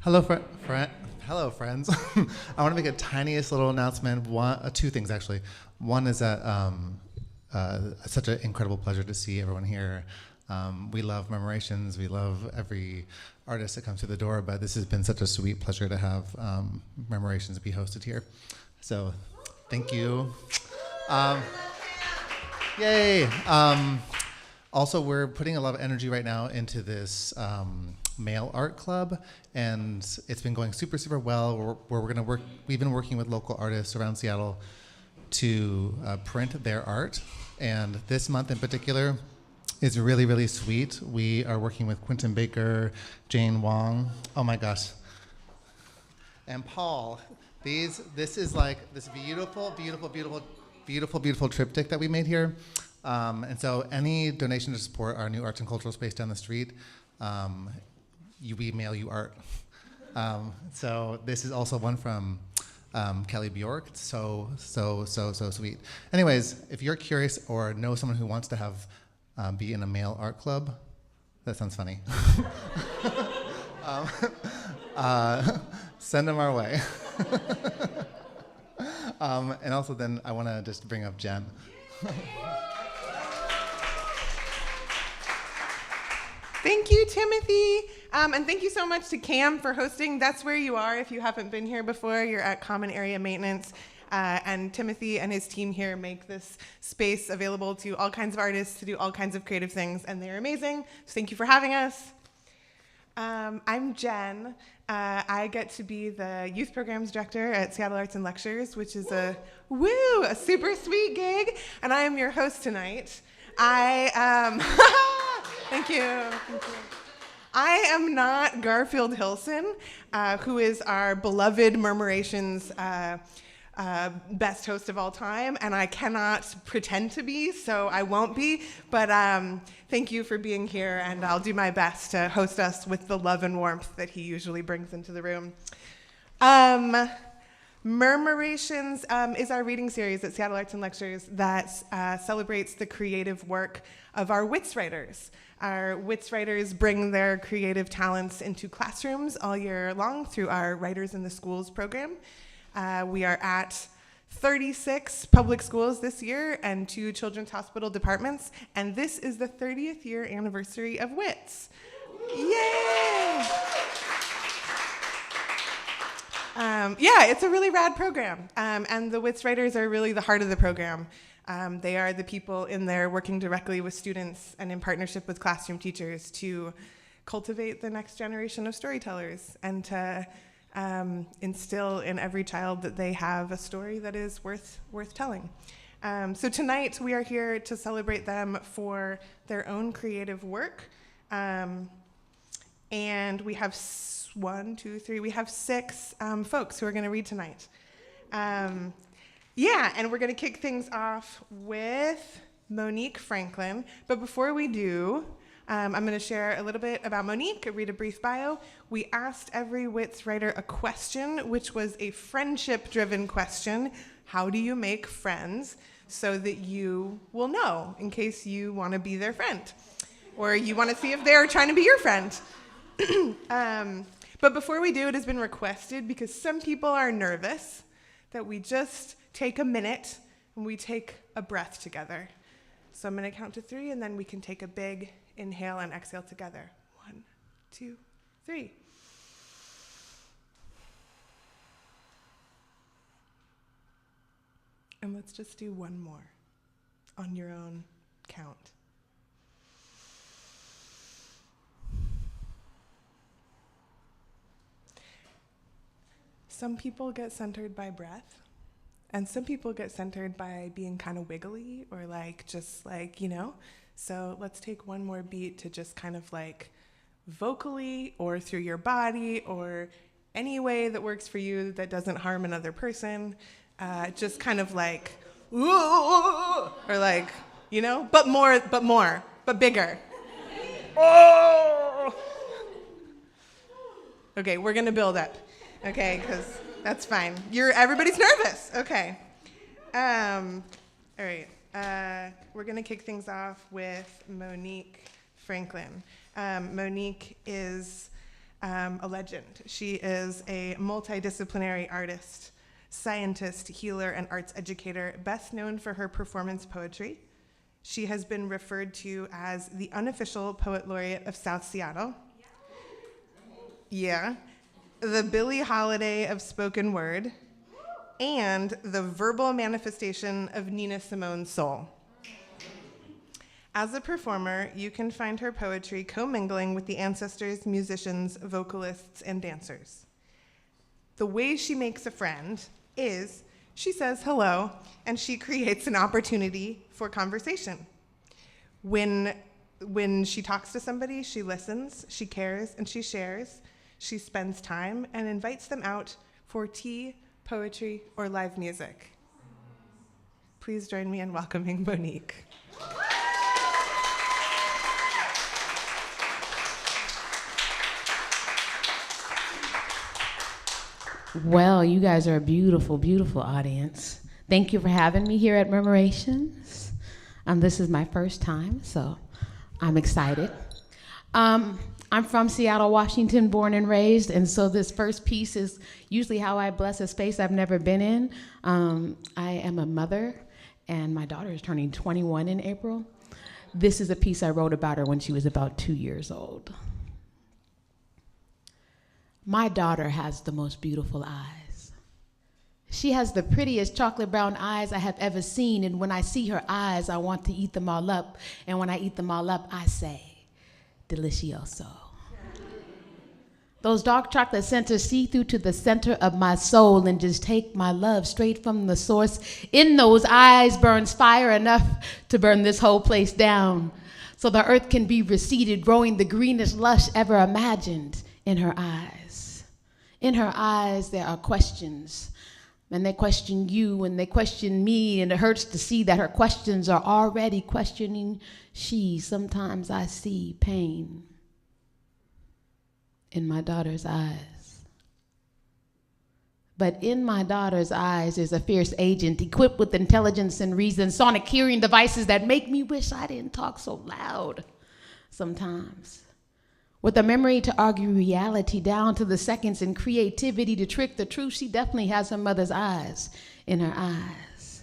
Hello, hello, friends. I want to make a tiniest little announcement. Two things actually. One is that such an incredible pleasure to see everyone here. We love Murmurations. We love every artist that comes through the door. But this has been such a sweet pleasure to have Murmurations be hosted here. So, thank you. Yay! Also, we're putting a lot of energy right now into this mail art club, and it's been going super, super well. We've been working with local artists around Seattle to print their art, and this month in particular is really, really sweet. We are working with Quentin Baker, Jane Wong, oh my gosh, and Paul. This is like this beautiful, beautiful, beautiful, beautiful, beautiful triptych that we made here. And so any donation to support our new arts and cultural space down the street, we mail you art. So this is also one from Kelly Bjork. It's so sweet. Anyways, if you're curious or know someone who wants to have be in a mail art club, that sounds funny. Send them our way. And also then I want to just bring up Jen. Thank you, Timothy. And thank you so much to Cam for hosting. That's where you are if you haven't been here before. You're at Common Area Maintenance. And Timothy and his team here make this space available to all kinds of artists to do all kinds of creative things, and they're amazing. So thank you for having us. I'm Jen. I get to be the youth programs director at Seattle Arts and Lectures, which is a super sweet gig. And I am your host tonight. Thank you. I am not Garfield Hilson, who is our beloved Murmurations best host of all time, and I cannot pretend to be, so I won't be, but thank you for being here, and I'll do my best to host us with the love and warmth that he usually brings into the room. Murmurations is our reading series at Seattle Arts and Lectures that celebrates the creative work of our WITS writers. Our WITS writers bring their creative talents into classrooms all year long through our Writers in the Schools program. We are at 36 public schools this year and 2 children's hospital departments, and this is the 30th year anniversary of WITS. Yay! It's a really rad program, and the WITS writers are really the heart of the program. They are the people in there working directly with students and in partnership with classroom teachers to cultivate the next generation of storytellers and to instill in every child that they have a story that is worth telling. So tonight we are here to celebrate them for their own creative work. And we have we have 6 folks who are going to read tonight. And we're going to kick things off with Monique Franklin. But before we do, I'm going to share a little bit about Monique, read a brief bio. We asked every WITS writer a question, which was a friendship-driven question. How do you make friends so that you will know in case you want to be their friend? Or you want to see if they're trying to be your friend. But before we do, it has been requested, because some people are nervous, that we just take a minute and we take a breath together. So I'm going to count to 3, and then we can take a big inhale and exhale together. 1, 2, 3. And let's just do one more on your own count. Some people get centered by breath, and some people get centered by being kind of wiggly or So let's take one more beat to just kind of vocally or through your body or any way that works for you that doesn't harm another person. Just kind of ooh, or but bigger. Oh! Okay, we're gonna build up. Okay, because that's fine. Everybody's nervous. Okay. All right. We're going to kick things off with Monique Franklin. Monique is a legend. She is a multidisciplinary artist, scientist, healer, and arts educator, best known for her performance poetry. She has been referred to as the unofficial poet laureate of South Seattle. Yeah. The Billie Holiday of spoken word, and the verbal manifestation of Nina Simone's soul. As a performer, you can find her poetry commingling with the ancestors, musicians, vocalists, and dancers. The way she makes a friend is she says hello, and she creates an opportunity for conversation. When she talks to somebody, she listens, she cares, and she shares. She spends time and invites them out for tea, poetry, or live music. Please join me in welcoming Monique. Well, you guys are a beautiful, beautiful audience. Thank you for having me here at Murmurations. This is my first time, so I'm excited. I'm from Seattle, Washington, born and raised, and so this first piece is usually how I bless a space I've never been in. I am a mother, and my daughter is turning 21 in April. This is a piece I wrote about her when she was about 2 years old. My daughter has the most beautiful eyes. She has the prettiest chocolate brown eyes I have ever seen, and when I see her eyes, I want to eat them all up, and when I eat them all up, I say, delicioso. Those dark chocolate centers see through to the center of my soul and just take my love straight from the source. In those eyes burns fire enough to burn this whole place down, so the earth can be reseeded, growing the greenest lush ever imagined in her eyes. In her eyes, there are questions, and they question you, and they question me, and it hurts to see that her questions are already questioning she. Sometimes I see pain in my daughter's eyes. But in my daughter's eyes is a fierce agent equipped with intelligence and reason, sonic hearing devices that make me wish I didn't talk so loud sometimes. With a memory to argue reality down to the seconds and creativity to trick the truth, she definitely has her mother's eyes in her eyes.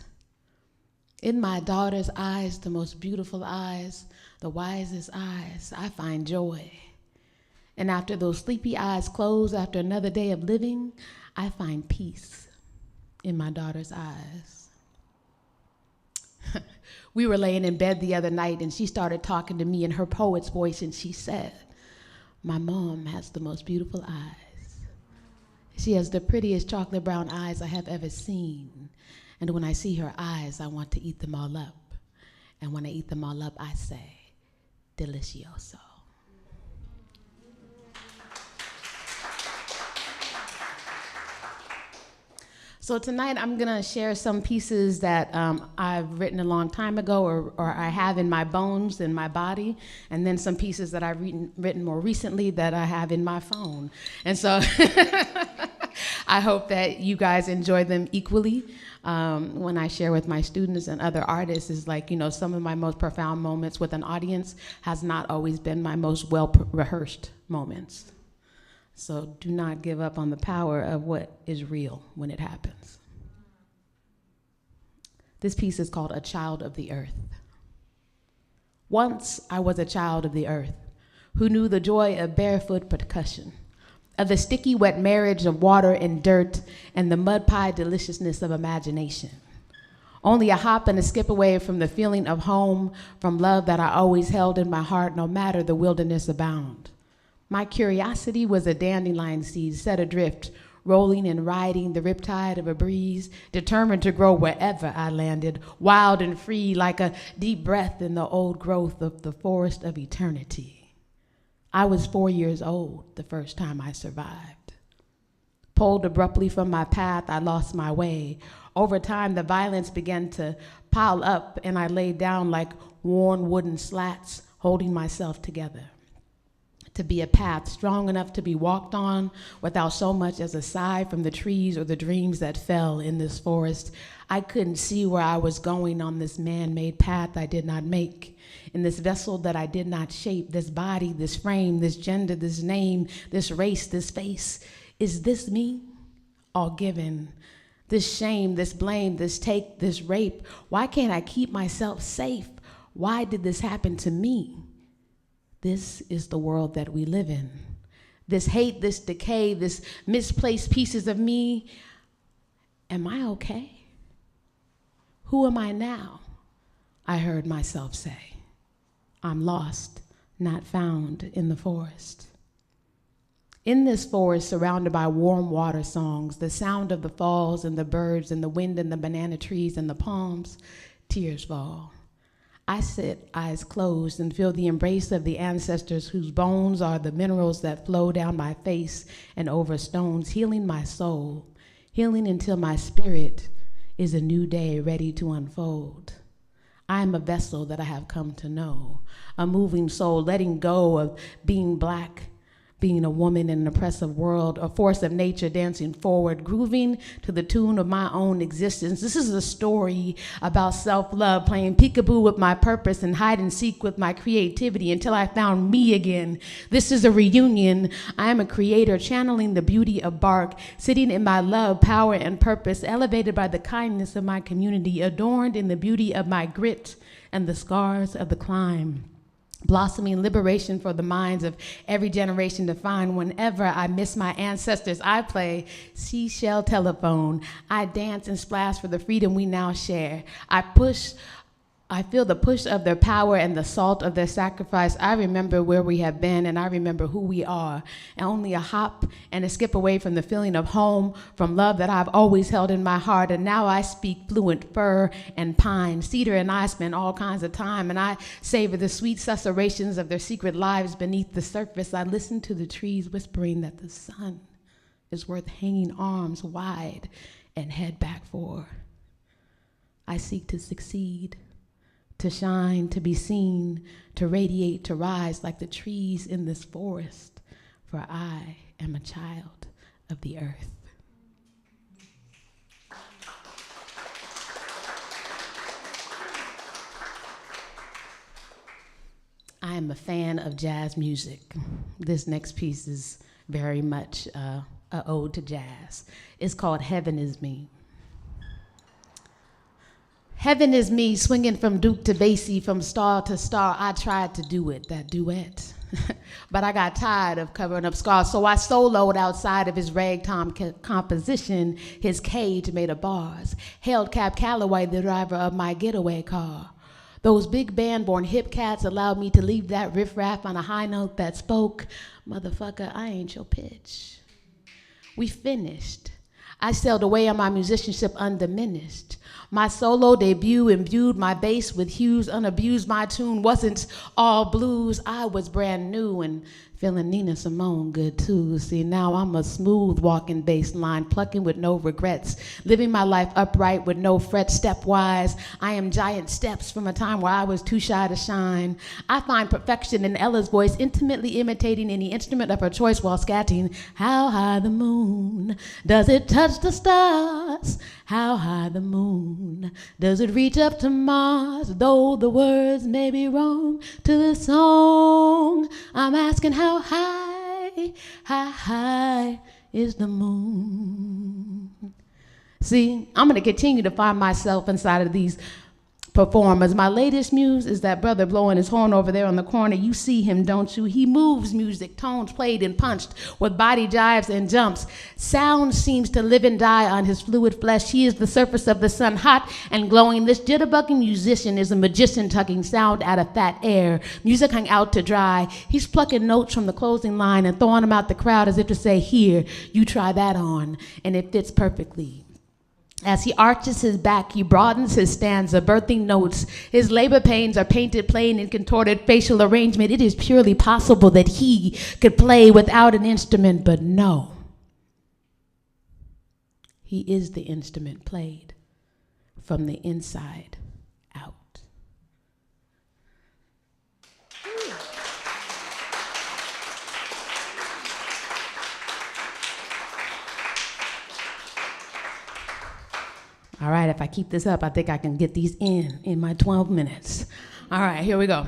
In my daughter's eyes, the most beautiful eyes, the wisest eyes, I find joy. And after those sleepy eyes close after another day of living, I find peace in my daughter's eyes. We were laying in bed the other night, and she started talking to me in her poet's voice, and she said, my mom has the most beautiful eyes. She has the prettiest chocolate brown eyes I have ever seen. And when I see her eyes, I want to eat them all up. And when I eat them all up, I say, delicioso. So tonight I'm gonna share some pieces that I've written a long time ago or I have in my bones, in my body, and then some pieces that I've written more recently that I have in my phone. And so I hope that you guys enjoy them equally. When I share with my students and other artists is like, some of my most profound moments with an audience has not always been my most well-rehearsed moments. So do not give up on the power of what is real when it happens. This piece is called A Child of the Earth. Once I was a child of the earth who knew the joy of barefoot percussion, of the sticky wet marriage of water and dirt, and the mud pie deliciousness of imagination. Only a hop and a skip away from the feeling of home, from love that I always held in my heart, no matter the wilderness abound. My curiosity was a dandelion seed set adrift, rolling and riding the riptide of a breeze, determined to grow wherever I landed, wild and free like a deep breath in the old growth of the forest of eternity. I was 4 years old the first time I survived. Pulled abruptly from my path, I lost my way. Over time, the violence began to pile up, and I laid down like worn wooden slats, holding myself together. to be a path strong enough to be walked on without so much as a sigh from the trees or the dreams that fell in this forest. I couldn't see where I was going on this man-made path I did not make, in this vessel that I did not shape, this body, this frame, this gender, this name, this race, this face. Is this me? All given. This shame, this blame, this take, this rape. Why can't I keep myself safe? Why did this happen to me? This is the world that we live in. This hate, this decay, this misplaced pieces of me. Am I okay? Who am I now? I heard myself say. I'm lost, not found in the forest. In this forest, surrounded by warm water songs, the sound of the falls and the birds and the wind and the banana trees and the palms, tears fall. I sit, eyes closed, and feel the embrace of the ancestors whose bones are the minerals that flow down my face and over stones, healing my soul, healing until my spirit is a new day ready to unfold. I am a vessel that I have come to know, a moving soul, letting go of being black, being a woman in an oppressive world, a force of nature dancing forward, grooving to the tune of my own existence. This is a story about self-love, playing peekaboo with my purpose and hide and seek with my creativity until I found me again. This is a reunion. I am a creator, channeling the beauty of bark, sitting in my love, power, and purpose, elevated by the kindness of my community, adorned in the beauty of my grit and the scars of the climb. Blossoming liberation for the minds of every generation to find. Whenever I miss my ancestors, I play seashell telephone. I dance and splash for the freedom we now share. I feel the push of their power and the salt of their sacrifice. I remember where we have been, and I remember who we are. And only a hop and a skip away from the feeling of home, from love that I've always held in my heart. And now I speak fluent fir and pine. Cedar and I spend all kinds of time, and I savor the sweet susurrations of their secret lives beneath the surface. I listen to the trees whispering that the sun is worth hanging arms wide and head back for. I seek to succeed, to shine, to be seen, to radiate, to rise like the trees in this forest, for I am a child of the earth. I am a fan of jazz music. This next piece is very much an ode to jazz. It's called Heaven Is Me. Heaven is me, swinging from Duke to Basie, from star to star. I tried to do it, that duet. But I got tired of covering up scars, so I soloed outside of his ragtime composition. His cage made of bars. Hailed Cab Calloway, the driver of my getaway car. Those big band-born hip cats allowed me to leave that riffraff on a high note that spoke, motherfucker, I ain't your pitch. We finished. I sailed away on my musicianship undiminished. My solo debut imbued my bass with hues unabused. My tune wasn't all blues. I was brand new and feeling Nina Simone good too. See, now I'm a smooth walking bass line, plucking with no regrets, living my life upright with no frets, stepwise. I am giant steps from a time where I was too shy to shine. I find perfection in Ella's voice, intimately imitating any instrument of her choice while scatting. How high the moon? Does it touch the stars? How high the moon? Does it reach up to Mars? Though the words may be wrong to the song, I'm asking how high is the moon? See, I'm gonna continue to find myself inside of these performers. My latest muse is that brother blowing his horn over there on the corner. You see him, don't you? He moves music, tones played and punched with body jives and jumps. Sound seems to live and die on his fluid flesh. He is the surface of the sun, hot and glowing. This jitterbugging musician is a magician tugging sound out of fat air. Music hung out to dry. He's plucking notes from the closing line and throwing them out the crowd as if to say, here, you try that on. And it fits perfectly. As he arches his back, he broadens his stanza, birthing notes. His labor pains are painted plain in contorted facial arrangement. It is purely possible that he could play without an instrument, but no. He is the instrument played from the inside out. All right, if I keep this up, I think I can get these in my 12 minutes. All right, here we go.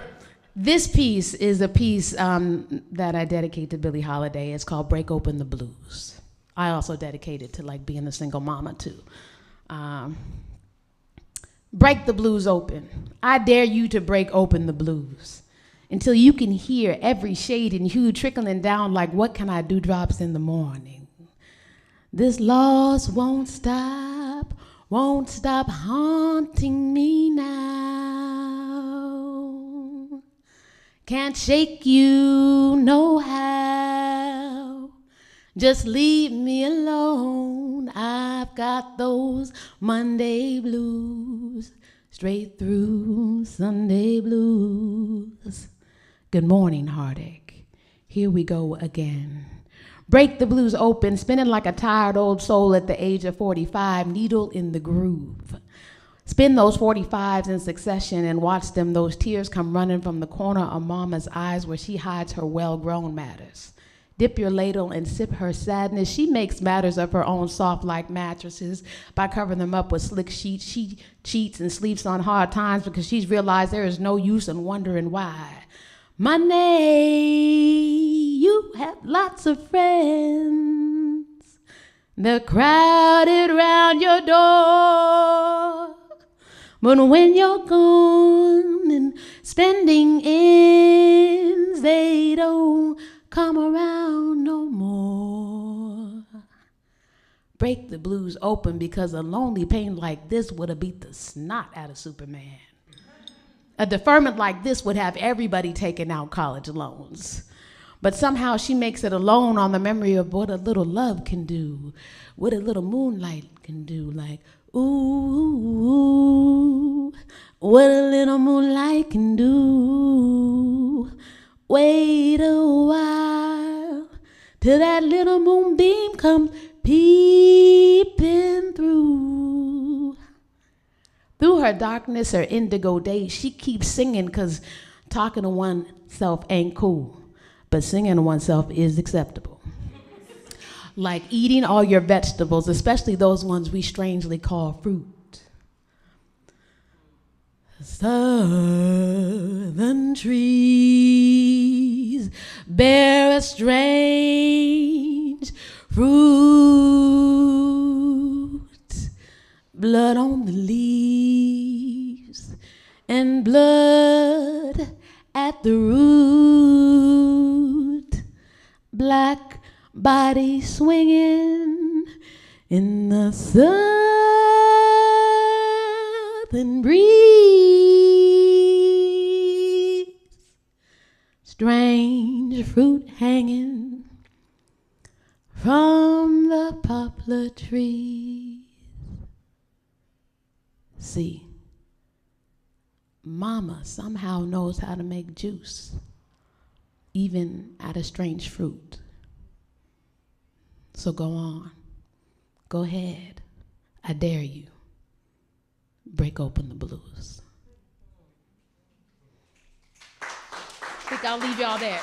This piece is a piece that I dedicate to Billie Holiday. It's called Break Open the Blues. I also dedicate it to like being a single mama too. Break the blues open. I dare you to break open the blues until you can hear every shade and hue trickling down like what can I do drops in the morning. This loss won't stop haunting me now. Can't shake you no how. Just leave me alone. I've got those Monday blues, straight through Sunday blues. Good morning, heartache. Here we go again. Break the blues open, spinning like a tired old soul at the age of 45, needle in the groove. Spin those 45s in succession and watch them, those tears come running from the corner of mama's eyes where she hides her well-grown matters. Dip your ladle and sip her sadness. She makes matters of her own soft like mattresses by covering them up with slick sheets. She cheats and sleeps on hard times because she's realized there is no use in wondering why. Money, you have lots of friends. They're crowded around your door. But when you're gone and spending ends, they don't come around no more. Break the blues open because a lonely pain like this would have beat the snot out of Superman. A deferment like this would have everybody taking out college loans. But somehow she makes it alone on the memory of what a little love can do, what a little moonlight can do, like, ooh, what a little moonlight can do. Wait a while till that little moonbeam comes peeping through. Through her darkness, her indigo days, she keeps singing because talking to oneself ain't cool, but singing to oneself is acceptable. Like eating all your vegetables, especially those ones we strangely call fruit. Southern trees bear a strange fruit. Blood on the leaves and blood at the root. Black body swinging in the southern breeze. Strange fruit hanging from the poplar trees. See, mama somehow knows how to make juice, even out of strange fruit. So go on, go ahead, I dare you. Break open the blues. I think I'll leave y'all there.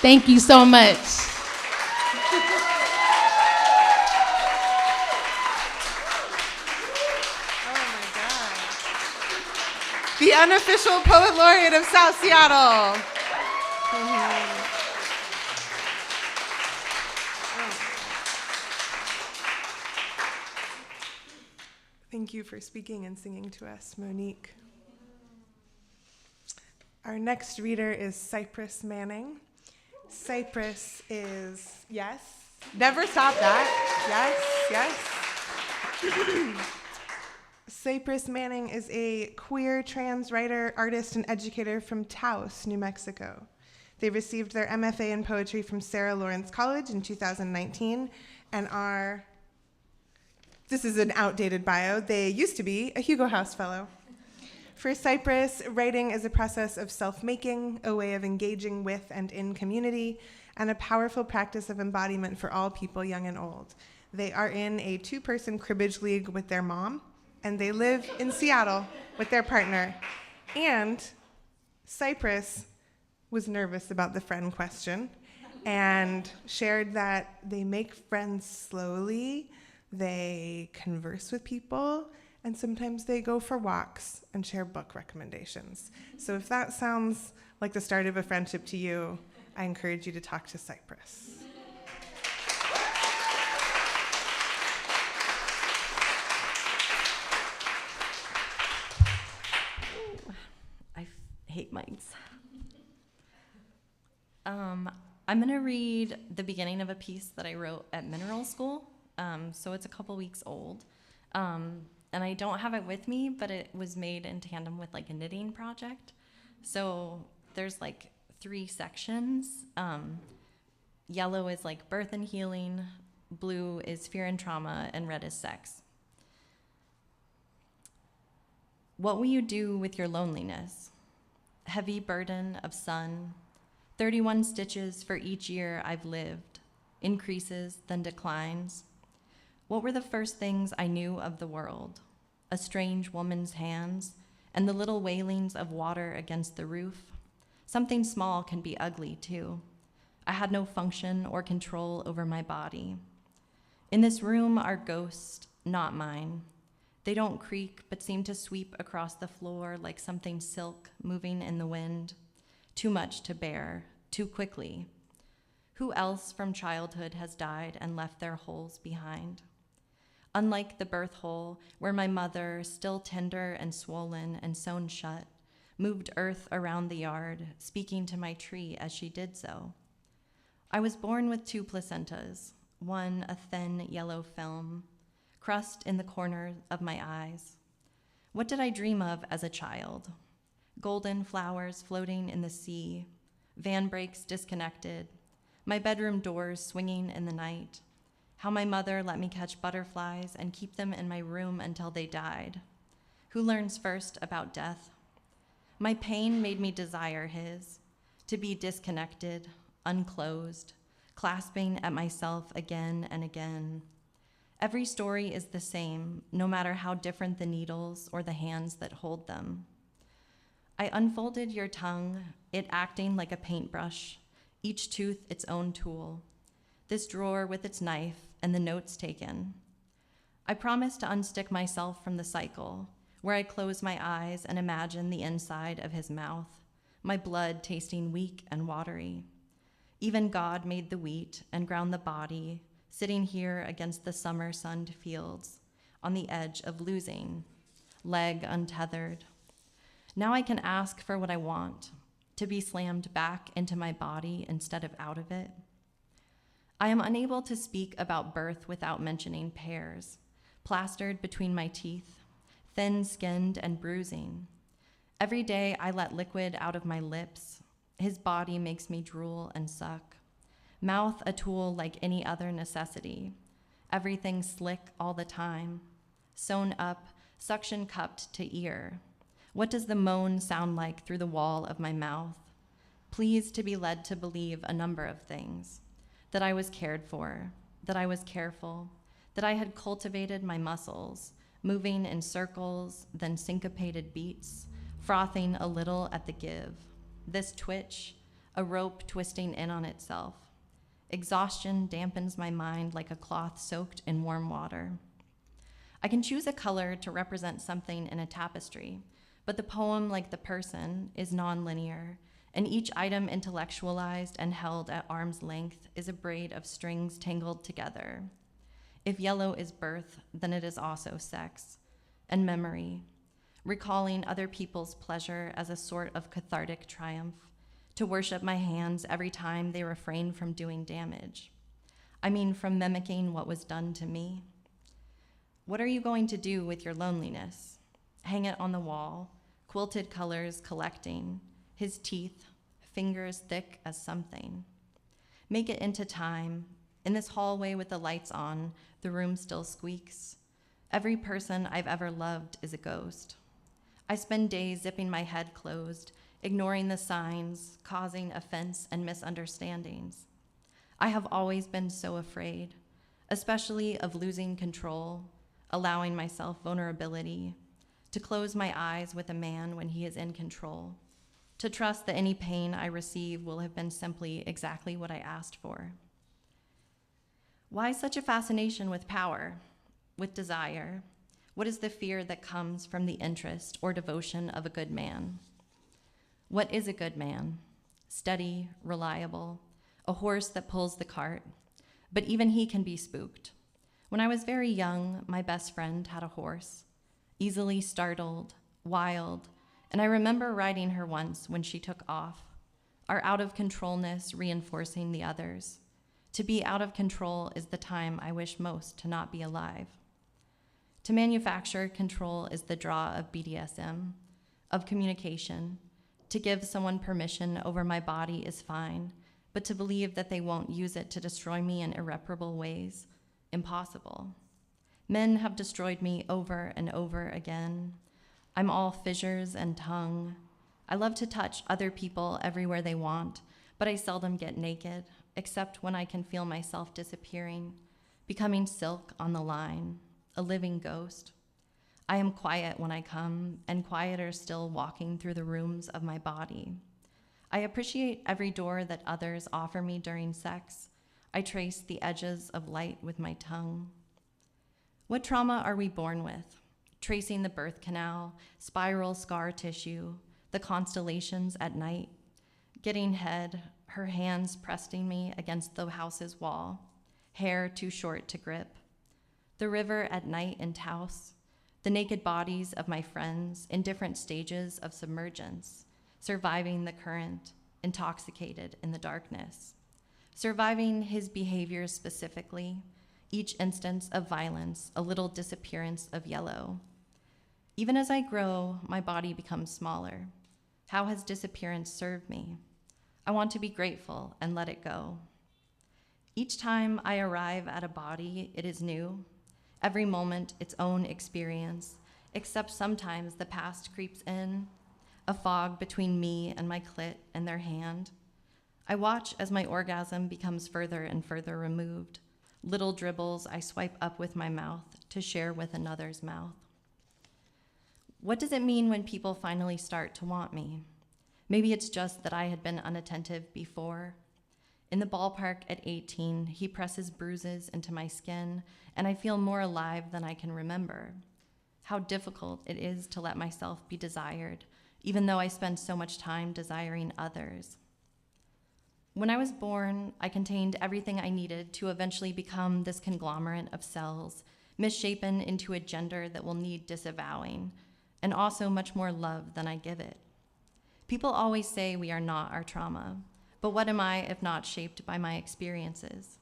Thank you so much. The unofficial poet laureate of South Seattle. Thank you for speaking and singing to us, Monique. Our next reader is Cypress Manning. Cypress is, yes, never stop that. Yes. Cypress Manning is a queer trans writer, artist, and educator from Taos, New Mexico. They received their MFA in poetry from Sarah Lawrence College in 2019 and are, this is an outdated bio, they used to be a Hugo House Fellow. For Cypress, writing is a process of self-making, a way of engaging with and in community, and a powerful practice of embodiment for all people, young and old. They are in a two-person cribbage league with their mom, and they live in Seattle with their partner. And Cypress was nervous about the friend question and shared that they make friends slowly, they converse with people, and sometimes they go for walks and share book recommendations. So if that sounds like the start of a friendship to you, I encourage you to talk to Cypress. I hate mics. I'm going to read the beginning of a piece that I wrote at mineral school. So it's a couple weeks old. And I don't have it with me, but it was made in tandem with like a knitting project. So there's like 3 sections. Yellow is like birth and healing, blue is fear and trauma, and red is sex. What will you do with your loneliness? Heavy burden of sun, 31 stitches for each year I've lived, increases, then declines. What were the first things I knew of the world? A strange woman's hands and the little wailings of water against the roof. Something small can be ugly too. I had no function or control over my body. In this room are ghosts, not mine. They don't creak, but seem to sweep across the floor like something silk moving in the wind. Too much to bear, too quickly. Who else from childhood has died and left their holes behind? Unlike the birth hole, where my mother, still tender and swollen and sewn shut, moved earth around the yard, speaking to my tree as she did so. I was born with 2 placentas, one a thin yellow film, crust in the corners of my eyes. What did I dream of as a child? Golden flowers floating in the sea, van brakes disconnected, my bedroom doors swinging in the night, how my mother let me catch butterflies and keep them in my room until they died. Who learns first about death? My pain made me desire his, to be disconnected, unclosed, clasping at myself again and again. Every story is the same, no matter how different the needles or the hands that hold them. I unfolded your tongue, it acting like a paintbrush, each tooth its own tool, this drawer with its knife and the notes taken. I promised to unstick myself from the cycle, where I close my eyes and imagine the inside of his mouth, my blood tasting weak and watery. Even God made the wheat and ground the body, sitting here against the summer-sunned fields, on the edge of losing, leg untethered. Now I can ask for what I want, to be slammed back into my body instead of out of it. I am unable to speak about birth without mentioning pears, plastered between my teeth, thin-skinned and bruising. Every day I let liquid out of my lips. His body makes me drool and suck. Mouth a tool like any other necessity. Everything slick all the time. Sewn up, suction cupped to ear. What does the moan sound like through the wall of my mouth? Pleased to be led to believe a number of things. That I was cared for, that I was careful, that I had cultivated my muscles, moving in circles, then syncopated beats, frothing a little at the give. This twitch, a rope twisting in on itself. Exhaustion dampens my mind like a cloth soaked in warm water. I can choose a color to represent something in a tapestry, but the poem, like the person, is nonlinear, and each item intellectualized and held at arm's length is a braid of strings tangled together. If yellow is birth, then it is also sex and memory, recalling other people's pleasure as a sort of cathartic triumph, to worship my hands every time they refrain from doing damage. I mean, from mimicking what was done to me. What are you going to do with your loneliness? Hang it on the wall, quilted colors collecting, his teeth, fingers thick as something. Make it into time. In this hallway with the lights on, the room still squeaks. Every person I've ever loved is a ghost. I spend days zipping my head closed, ignoring the signs, causing offense and misunderstandings. I have always been so afraid, especially of losing control, allowing myself vulnerability, to close my eyes with a man when he is in control, to trust that any pain I receive will have been simply exactly what I asked for. Why such a fascination with power? with desire? What is the fear that comes from the interest or devotion of a good man? What is a good man? Steady, reliable, a horse that pulls the cart. But even he can be spooked. When I was very young, my best friend had a horse, easily startled, wild, and I remember riding her once when she took off, our out-of-controlness reinforcing the others. To be out of control is the time I wish most to not be alive. To manufacture control is the draw of BDSM, of communication. To give someone permission over my body is fine, but to believe that they won't use it to destroy me in irreparable ways, impossible. Men have destroyed me over and over again. I'm all fissures and tongue. I love to touch other people everywhere they want, but I seldom get naked, except when I can feel myself disappearing, becoming silk on the line, a living ghost. I am quiet when I come, and quieter still walking through the rooms of my body. I appreciate every door that others offer me during sex. I trace the edges of light with my tongue. What trauma are we born with? Tracing the birth canal, spiral scar tissue, the constellations at night, getting head, her hands pressing me against the house's wall, hair too short to grip. The river at night in Taos, the naked bodies of my friends in different stages of submergence, surviving the current, intoxicated in the darkness, surviving his behaviors specifically, each instance of violence, a little disappearance of yellow. Even as I grow, my body becomes smaller. How has disappearance served me? I want to be grateful and let it go. Each time I arrive at a body, it is new. Every moment, its own experience, except sometimes the past creeps in, a fog between me and my clit and their hand. I watch as my orgasm becomes further and further removed, little dribbles I swipe up with my mouth to share with another's mouth. What does it mean when people finally start to want me? Maybe it's just that I had been unattentive before. In the ballpark at 18, he presses bruises into my skin, and I feel more alive than I can remember. How difficult it is to let myself be desired, even though I spend so much time desiring others. When I was born, I contained everything I needed to eventually become this conglomerate of cells, misshapen into a gender that will need disavowing, and also much more love than I give it. People always say we are not our trauma, but what am I if not shaped by my experiences?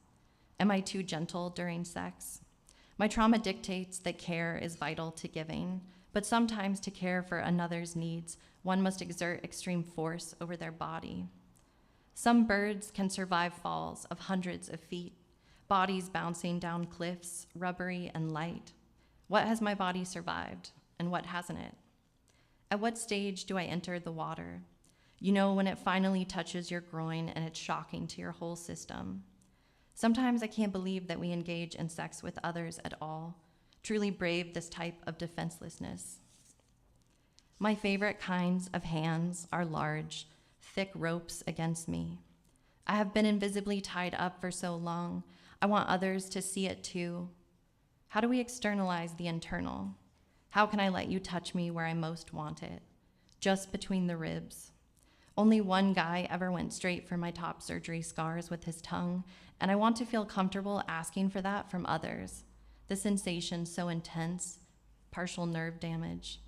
Am I too gentle during sex? My trauma dictates that care is vital to giving, but sometimes to care for another's needs, one must exert extreme force over their body. Some birds can survive falls of hundreds of feet, bodies bouncing down cliffs, rubbery and light. What has my body survived, and what hasn't it? At what stage do I enter the water? You know, when it finally touches your groin and it's shocking to your whole system. Sometimes I can't believe that we engage in sex with others at all, truly brave this type of defenselessness. My favorite kinds of hands are large, thick ropes against me. I have been invisibly tied up for so long. I want others to see it too. How do we externalize the internal? How can I let you touch me where I most want it? Just between the ribs. Only one guy ever went straight for my top surgery scars with his tongue, and I want to feel comfortable asking for that from others. The sensation so intense, partial nerve damage.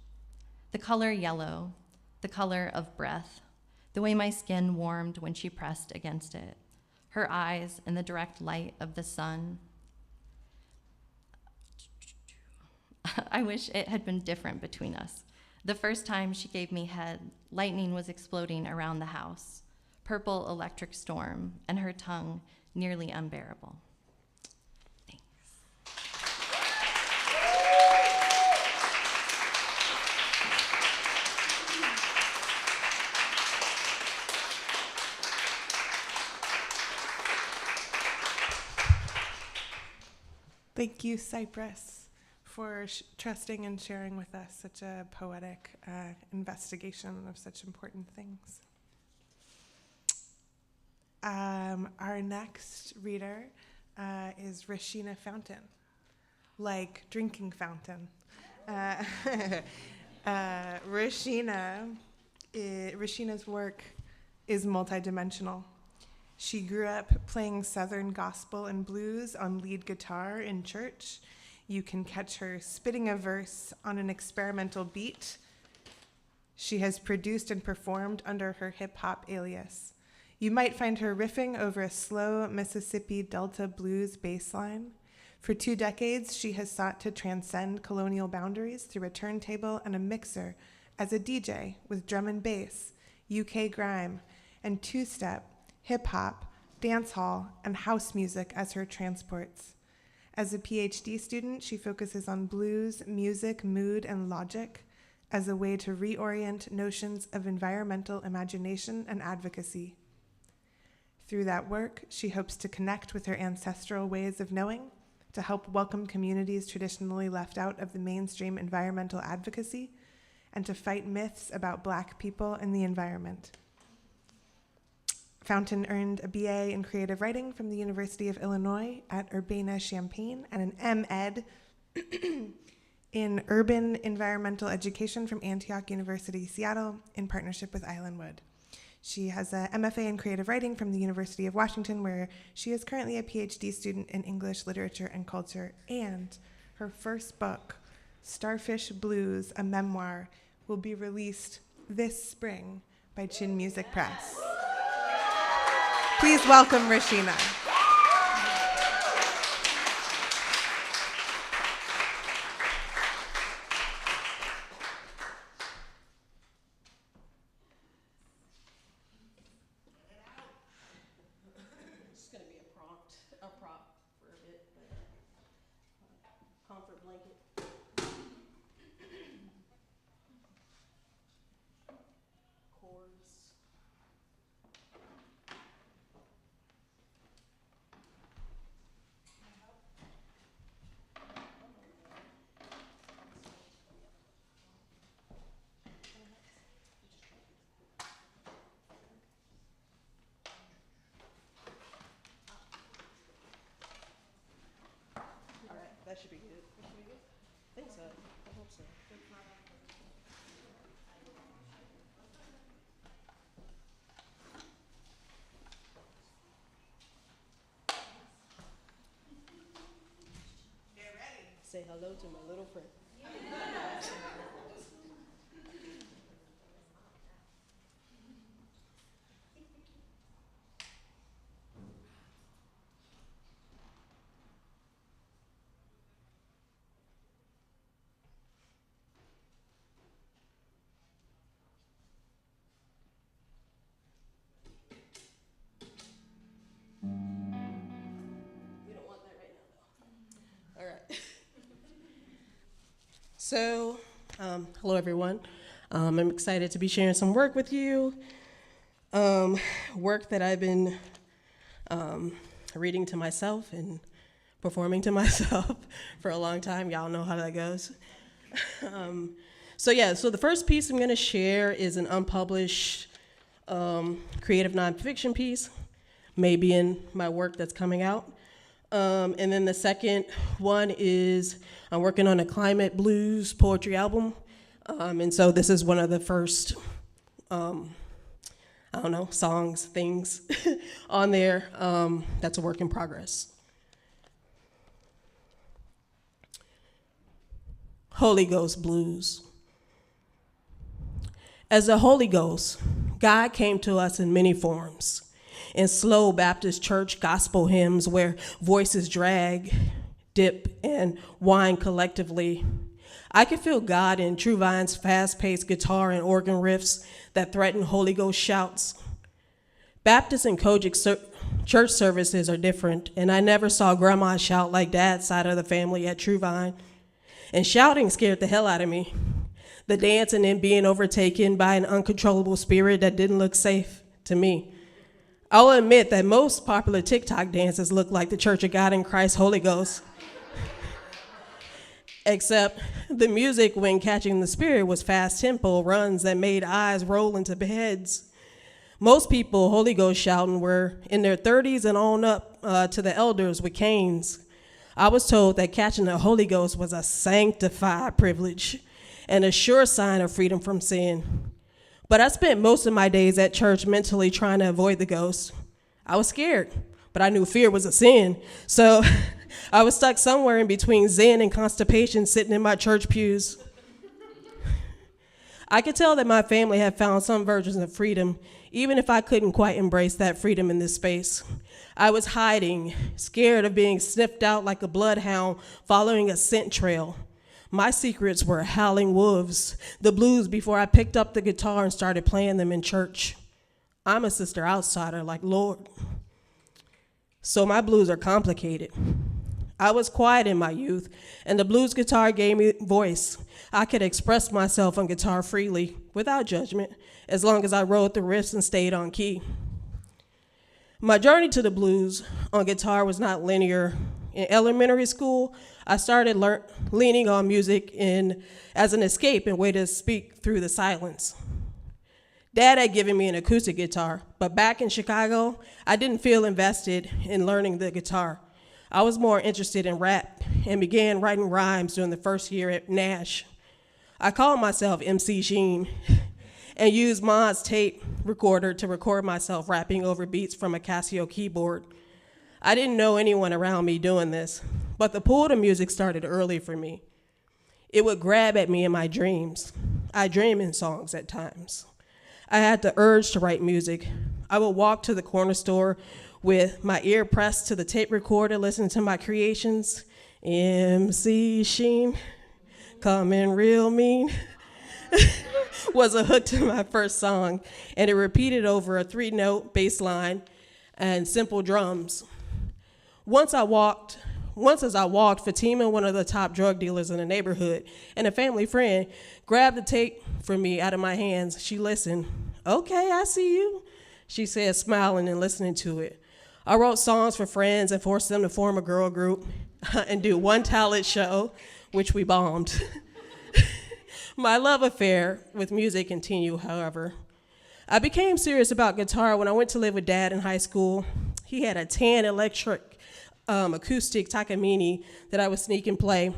The color yellow, the color of breath, the way my skin warmed when she pressed against it, her eyes in the direct light of the sun. I wish it had been different between us. The first time she gave me head, lightning was exploding around the house, purple electric storm, and her tongue nearly unbearable. Thanks. Thank you, Cypress, for trusting and sharing with us such a poetic investigation of such important things. Our next reader is Rasheena Fountain. like drinking fountain. Rashena's work is multidimensional. She grew up playing Southern gospel and blues on lead guitar in church. You can catch her spitting a verse on an experimental beat. She has produced and performed under her hip-hop alias. You might find her riffing over a slow Mississippi Delta blues bass line. For 2 decades, she has sought to transcend colonial boundaries through a turntable and a mixer as a DJ with drum and bass, UK grime, and two-step, hip-hop, dancehall, and house music as her transports. As a PhD student, she focuses on blues, music, mood, and logic as a way to reorient notions of environmental imagination and advocacy. Through that work, she hopes to connect with her ancestral ways of knowing, to help welcome communities traditionally left out of the mainstream environmental advocacy, and to fight myths about Black people and the environment. Fountain earned a BA in creative writing from the University of Illinois at Urbana-Champaign and an MEd in urban environmental education from Antioch University, Seattle, in partnership with Islandwood. She has a MFA in creative writing from the University of Washington, where she is currently a PhD student in English literature and culture, and her first book, Starfish Blues, a memoir, will be released this spring by Chin Music Press. Please welcome Rasheena. It's going to be a prop for a bit, but comfort blanket. Chords. All right, that should be good. That should be good. I think so. I hope so. Say hello to my little friend. We don't want that right now, though. All right. So, hello everyone. I'm excited to be sharing some work with you. Work that I've been reading to myself and performing to myself for a long time. Y'all know how that goes. So the first piece I'm gonna share is an unpublished creative nonfiction piece, maybe in my work that's coming out. And then the second one is I'm working on a climate blues poetry album. And so this is one of the first, songs, things on there. That's a work in progress. Holy Ghost Blues. As the Holy Ghost, God came to us in many forms. In slow Baptist church gospel hymns where voices drag, dip, and whine collectively. I could feel God in True Vine's fast-paced guitar and organ riffs that threaten Holy Ghost shouts. Baptist and Kojic church services are different, and I never saw grandma shout like Dad's side of the family at True Vine. And shouting scared the hell out of me. The dancing and being overtaken by an uncontrollable spirit that didn't look safe to me. I'll admit that most popular TikTok dances look like the Church of God in Christ Holy Ghost. Except the music when catching the spirit was fast tempo runs that made eyes roll into heads. Most people Holy Ghost shouting were in their 30s and on up to the elders with canes. I was told that catching the Holy Ghost was a sanctified privilege and a sure sign of freedom from sin. But I spent most of my days at church mentally trying to avoid the ghost. I was scared, but I knew fear was a sin. So I was stuck somewhere in between Zen and constipation sitting in my church pews. I could tell that my family had found some versions of freedom, even if I couldn't quite embrace that freedom in this space. I was hiding, scared of being sniffed out like a bloodhound following a scent trail. My secrets were howling wolves, the blues before I picked up the guitar and started playing them in church. I'm a sister outsider like Lord. So my blues are complicated. I was quiet in my youth, and the blues guitar gave me voice. I could express myself on guitar freely, without judgment, as long as I wrote the riffs and stayed on key. My journey to the blues on guitar was not linear. In elementary school, I started leaning on music as an escape and way to speak through the silence. Dad had given me an acoustic guitar, but back in Chicago, I didn't feel invested in learning the guitar. I was more interested in rap and began writing rhymes during the first year at Nash. I called myself MC Sheen and used Ma's tape recorder to record myself rapping over beats from a Casio keyboard. I didn't know anyone around me doing this, but the pull to music started early for me. It would grab at me in my dreams. I dream in songs at times. I had the urge to write music. I would walk to the corner store with my ear pressed to the tape recorder, listening to my creations. MC Sheen, coming real mean, was a hook to my first song, and it repeated over a 3-note bass line and simple drums. Once as I walked, Fatima, one of the top drug dealers in the neighborhood, and a family friend, grabbed the tape from me out of my hands. She listened. "Okay, I see you," she said, smiling and listening to it. I wrote songs for friends and forced them to form a girl group and do one talent show, which we bombed. My love affair with music continued, however. I became serious about guitar when I went to live with Dad in high school. He had a tan electric acoustic Takamine that I would sneak and play.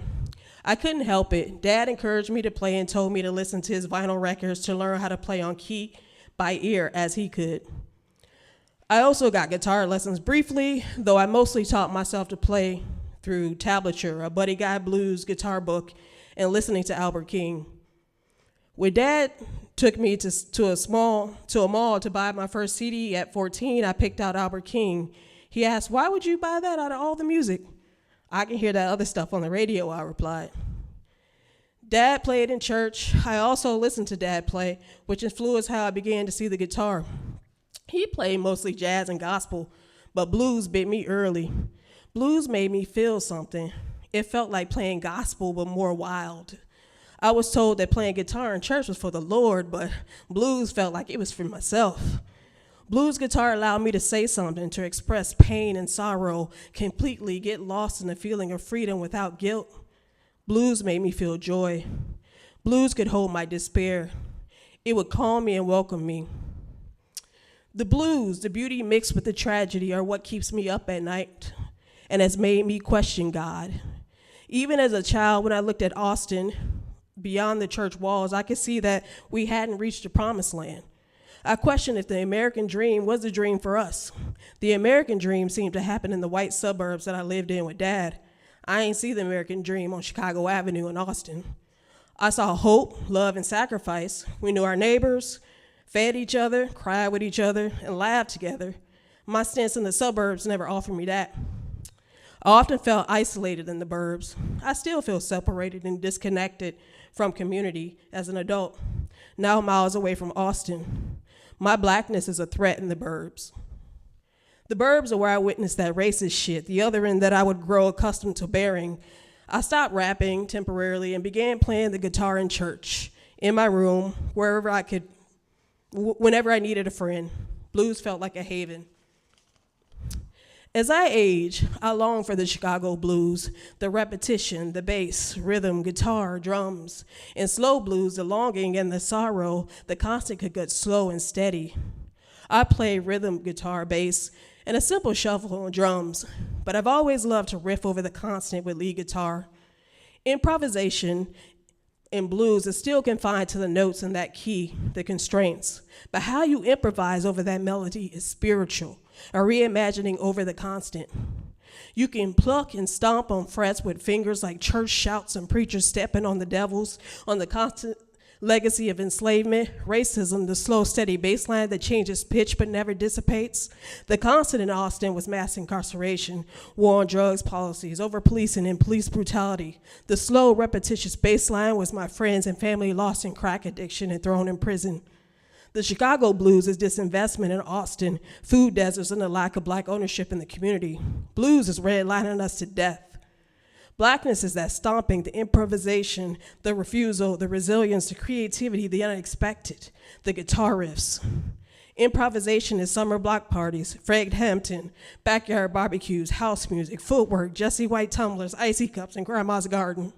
I couldn't help it. Dad encouraged me to play and told me to listen to his vinyl records to learn how to play on key by ear as he could. I also got guitar lessons briefly, though I mostly taught myself to play through tablature, a Buddy Guy Blues guitar book, and listening to Albert King. When Dad took me to a mall to buy my first CD at 14, I picked out Albert King. He asked, "Why would you buy that out of all the music?" "I can hear that other stuff on the radio," I replied. Dad played in church. I also listened to Dad play, which influenced how I began to see the guitar. He played mostly jazz and gospel, but blues bit me early. Blues made me feel something. It felt like playing gospel, but more wild. I was told that playing guitar in church was for the Lord, but blues felt like it was for myself. Blues guitar allowed me to say something, to express pain and sorrow, completely get lost in the feeling of freedom without guilt. Blues made me feel joy. Blues could hold my despair. It would calm me and welcome me. The blues, the beauty mixed with the tragedy, are what keeps me up at night and has made me question God. Even as a child, when I looked at Austin, beyond the church walls, I could see that we hadn't reached the promised land. I questioned if the American dream was a dream for us. The American dream seemed to happen in the white suburbs that I lived in with Dad. I ain't see the American dream on Chicago Avenue in Austin. I saw hope, love, and sacrifice. We knew our neighbors, fed each other, cried with each other, and laughed together. My stints in the suburbs never offered me that. I often felt isolated in the burbs. I still feel separated and disconnected from community as an adult, now miles away from Austin. My blackness is a threat in the burbs. The burbs are where I witnessed that racist shit, the other end that I would grow accustomed to bearing. I stopped rapping temporarily and began playing the guitar in church, in my room, wherever I could, whenever I needed a friend. Blues felt like a haven. As I age, I long for the Chicago blues, the repetition, the bass, rhythm, guitar, drums. In slow blues, the longing and the sorrow, the constant could get slow and steady. I play rhythm, guitar, bass, and a simple shuffle on drums, but I've always loved to riff over the constant with lead guitar. Improvisation in blues is still confined to the notes and that key, the constraints, but how you improvise over that melody is spiritual, a reimagining over the constant. You can pluck and stomp on frets with fingers like church shouts and preachers stepping on the devils, on the constant legacy of enslavement, racism, the slow, steady bass line that changes pitch but never dissipates. The constant in Austin was mass incarceration, war on drugs policies, over-policing and police brutality. The slow, repetitious bass line was my friends and family lost in crack addiction and thrown in prison. The Chicago blues is disinvestment in Austin, food deserts, and the lack of black ownership in the community. Blues is redlining us to death. Blackness is that stomping, the improvisation, the refusal, the resilience, the creativity, the unexpected, the guitar riffs. Improvisation is summer block parties, Fred Hampton, backyard barbecues, house music, footwork, Jessie White tumblers, icy cups, and grandma's garden.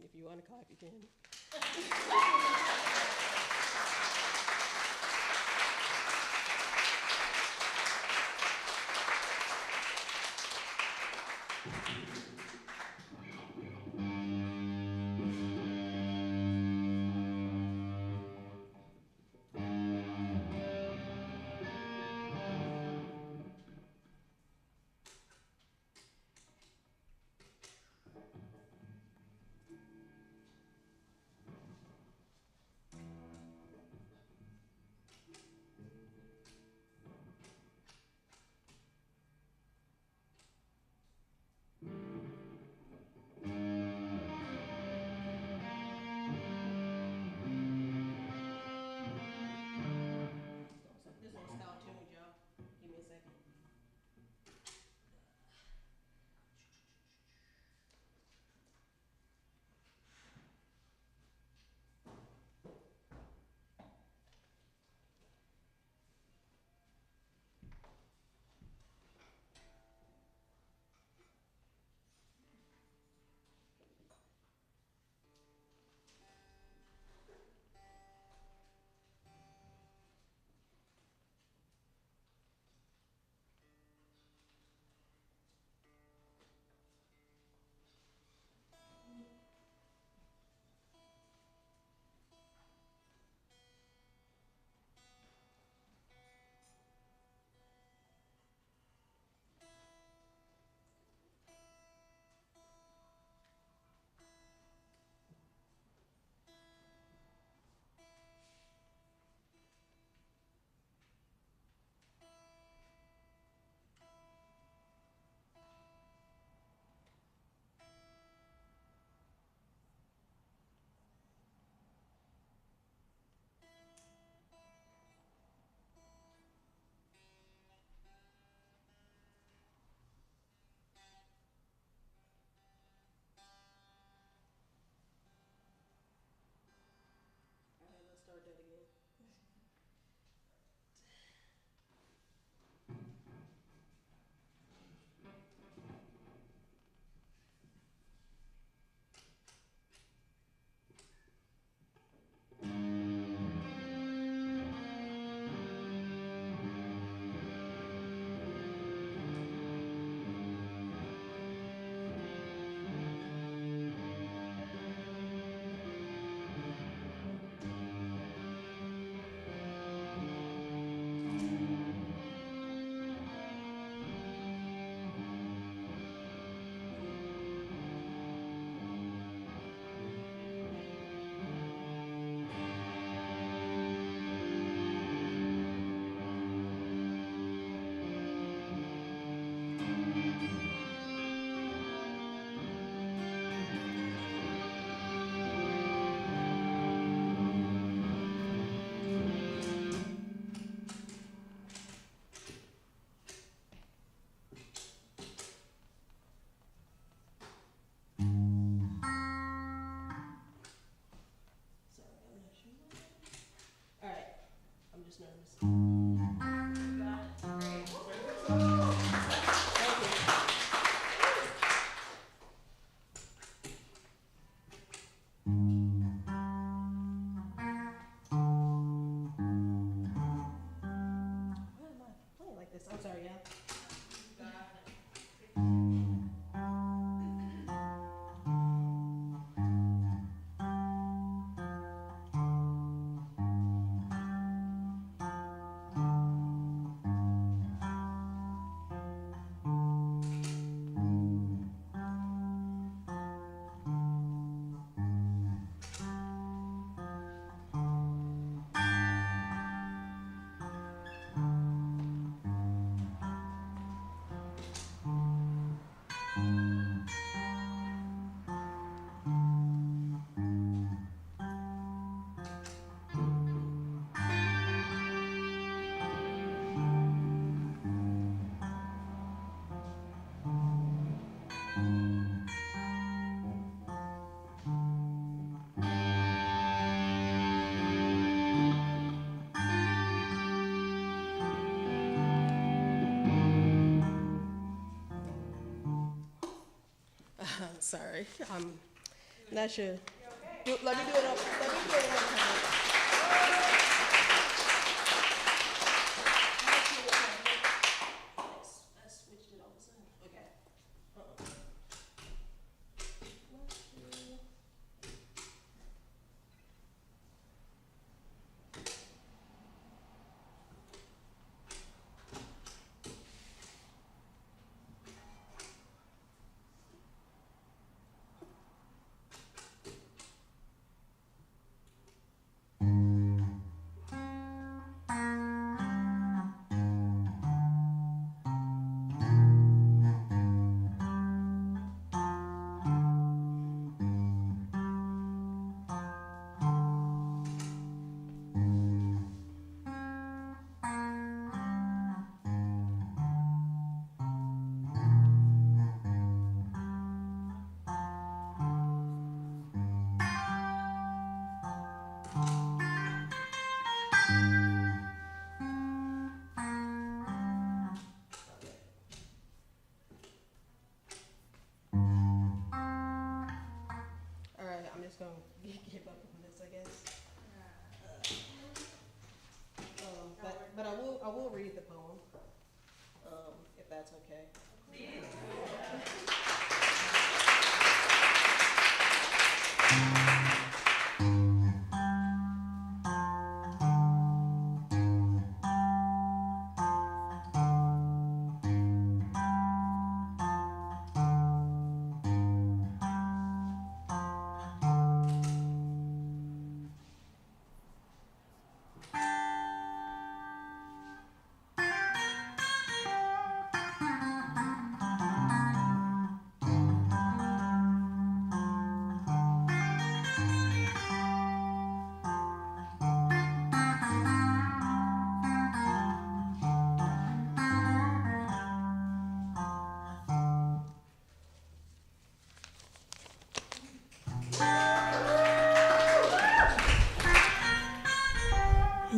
If you want to clap, you can. sorry, yeah. Sorry, I'm not sure. Let me do it up. Let me do it one time. I switched it over. Okay. I'm just gonna give up on this, I guess. But I will read the poem, if that's okay.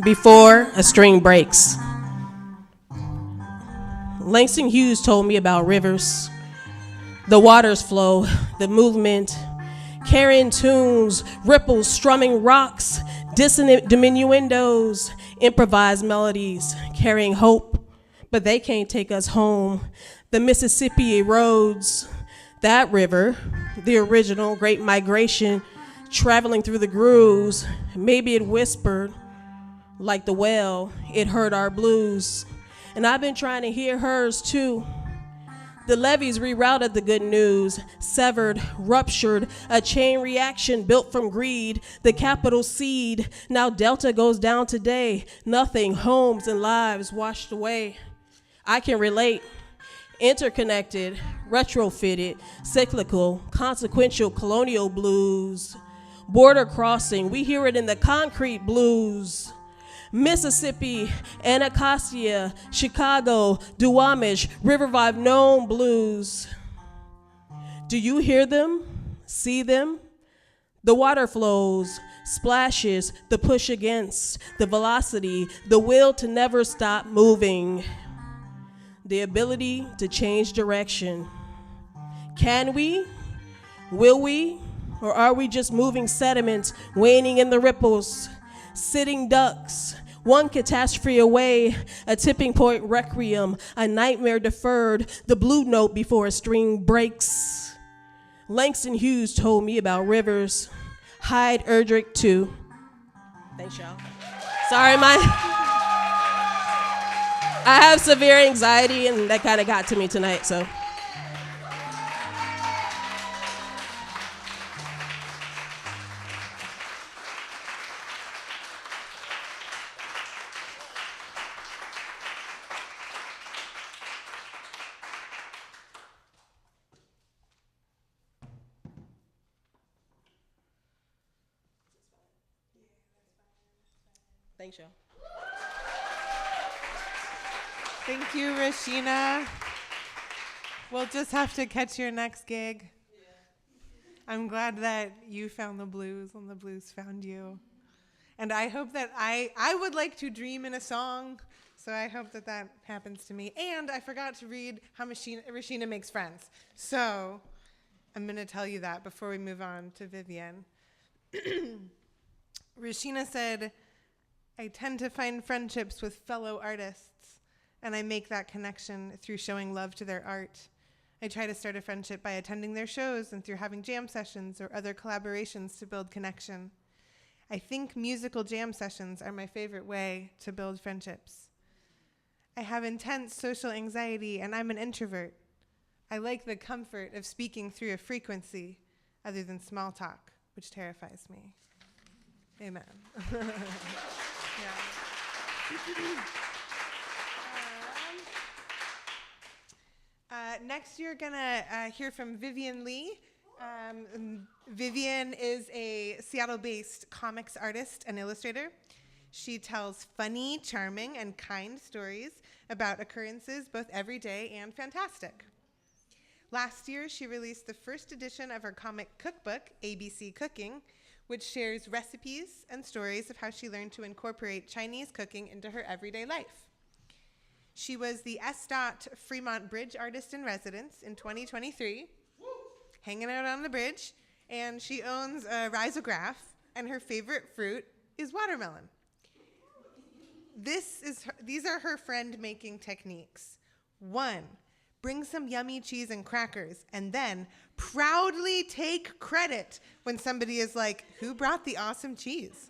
Before a string breaks. Langston Hughes told me about rivers. The waters flow, the movement, carrying tunes, ripples, strumming rocks, dissonant diminuendos, improvised melodies, carrying hope, but they can't take us home. The Mississippi erodes, that river, the original Great Migration, traveling through the grooves. Maybe it whispered, like the well, it heard our blues. And I've been trying to hear hers too. The levees rerouted the good news, severed, ruptured, a chain reaction built from greed, the capital seed. Now Delta goes down today, nothing, homes and lives washed away. I can relate, interconnected, retrofitted, cyclical, consequential colonial blues. Border crossing, we hear it in the concrete blues. Mississippi, Anacostia, Chicago, Duwamish, River Vibe known blues. Do you hear them? See them? The water flows, splashes, the push against, the velocity, the will to never stop moving, the ability to change direction. Can we? Will we? Or are we just moving sediments, waning in the ripples, sitting ducks, One catastrophe away, a tipping point requiem, a nightmare deferred, the blue note before a string breaks. Langston Hughes told me about rivers. Hyde Erdrich too. Thanks, y'all. Sorry, I have severe anxiety, and that kind of got to me tonight, so. Thanks, y'all. Thank you, Rasheena. We'll just have to catch your next gig. I'm glad that you found the blues and the blues found you. And I hope that I would like to dream in a song, so I hope that that happens to me. And I forgot to read how Rasheena makes friends. So I'm going to tell you that before we move on to Vivian. Rasheena said, I tend to find friendships with fellow artists, and I make that connection through showing love to their art. I try to start a friendship by attending their shows and through having jam sessions or other collaborations to build connection. I think musical jam sessions are my favorite way to build friendships. I have intense social anxiety, and I'm an introvert. I like the comfort of speaking through a frequency other than small talk, which terrifies me. Amen. Next, you're going to hear from Vivian Li. Vivian is a Seattle-based comics artist and illustrator. She tells funny, charming, and kind stories about occurrences both everyday and fantastic. Last year, she released the first edition of her comic cookbook, ABC Cooking, which shares recipes and stories of how she learned to incorporate Chinese cooking into her everyday life. She was the S. Fremont Bridge Artist in Residence in 2023, hanging out on the bridge, and she owns a risograph, and her favorite fruit is watermelon. These are her friend-making techniques. 1, bring some yummy cheese and crackers, and then proudly take credit when somebody is like, who brought the awesome cheese?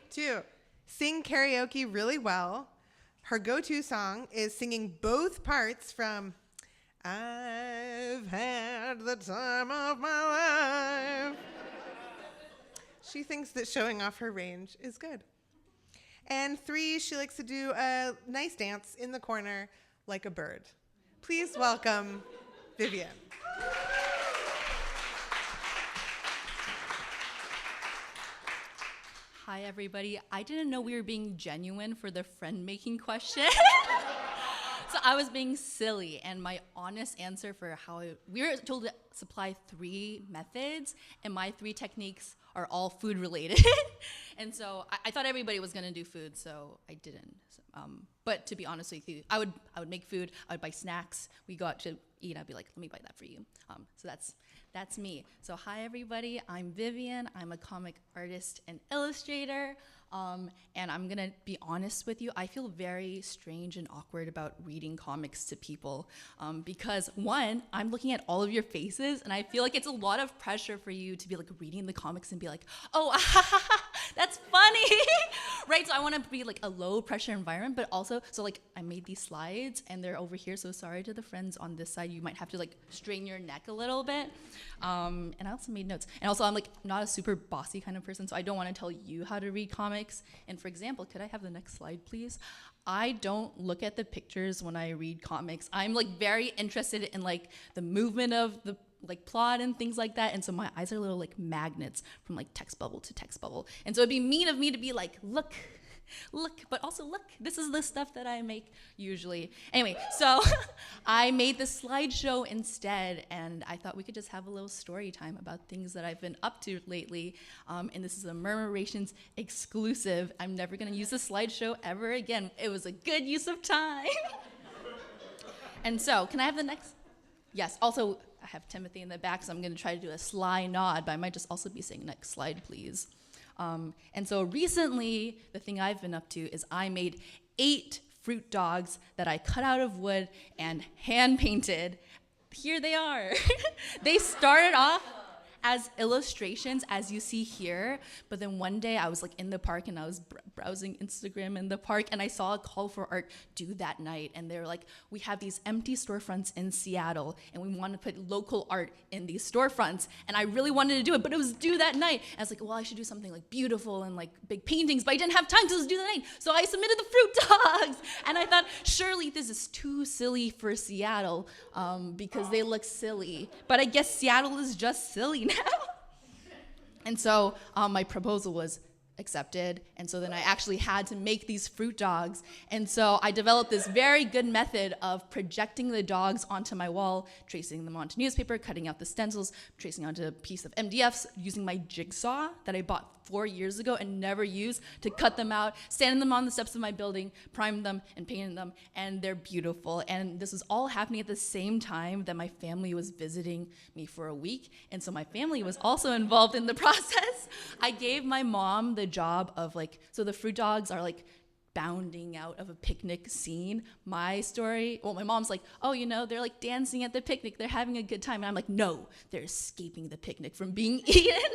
2, sing karaoke really well. Her go-to song is singing both parts from I've had the time of my life. She thinks that showing off her range is good. And 3, she likes to do a nice dance in the corner like a bird. Please welcome Vivian. Hi, everybody. I didn't know we were being genuine for the friend-making question. So I was being silly, and my honest answer for we were told to supply 3 methods, and my 3 techniques are all food-related. And so I thought everybody was gonna do food, so I didn't. But to be honest with you, I would make food, I would buy snacks. We got to eat, I'd be like, let me buy that for you. So that's me. So hi, everybody. I'm Vivian. I'm a comic artist and illustrator. And I'm gonna be honest with you, I feel very strange and awkward about reading comics to people because 1, I'm looking at all of your faces and I feel like it's a lot of pressure for you to be like reading the comics and be like, oh, that's funny, right? So I wanna be like a low pressure environment, but also, so like I made these slides and they're over here, so sorry to the friends on this side, you might have to like strain your neck a little bit. And I also made notes. And also I'm like not a super bossy kind of person, so I don't wanna tell you how to read comics. And for example, could I have the next slide, please? I don't look at the pictures when I read comics. I'm like very interested in like the movement of the like plot and things like that. And so my eyes are little like magnets from like text bubble to text bubble. And so it'd be mean of me to be like, look, but also look, this is the stuff that I make usually. Anyway, so I made the slideshow instead, and I thought we could just have a little story time about things that I've been up to lately. And this is a Murmurations exclusive. I'm never gonna use the slideshow ever again. It was a good use of time. And so, can I have the next? Yes, also, I have Timothy in the back, so I'm gonna try to do a sly nod, but I might just also be saying next slide, please. And so recently, the thing I've been up to is I made 8 fruit dogs that I cut out of wood and hand painted. Here they are. They started off as illustrations, as you see here, but then one day I was like in the park and I was browsing Instagram in the park, and I saw a call for art due that night, and they were like, we have these empty storefronts in Seattle and we want to put local art in these storefronts, and I really wanted to do it, but it was due that night. I was like, well, I should do something like beautiful and like big paintings, but I didn't have time because it was due that night, so I submitted the fruit dogs, and I thought, surely this is too silly for Seattle, because they look silly, but I guess Seattle is just silly now. And so my proposal was accepted, and so then I actually had to make these fruit dogs, and so I developed this very good method of projecting the dogs onto my wall, tracing them onto newspaper, cutting out the stencils, tracing onto a piece of MDFs, using my jigsaw that I bought 4 years ago and never used to cut them out, standing them on the steps of my building, primed them and painted them, and they're beautiful. And this was all happening at the same time that my family was visiting me for a week, and so my family was also involved in the process. I gave my mom the job of like, so the fruit dogs are like bounding out of a picnic scene. My story, well, my mom's like, oh, you know, they're like dancing at the picnic, they're having a good time. And I'm like, no, they're escaping the picnic from being eaten.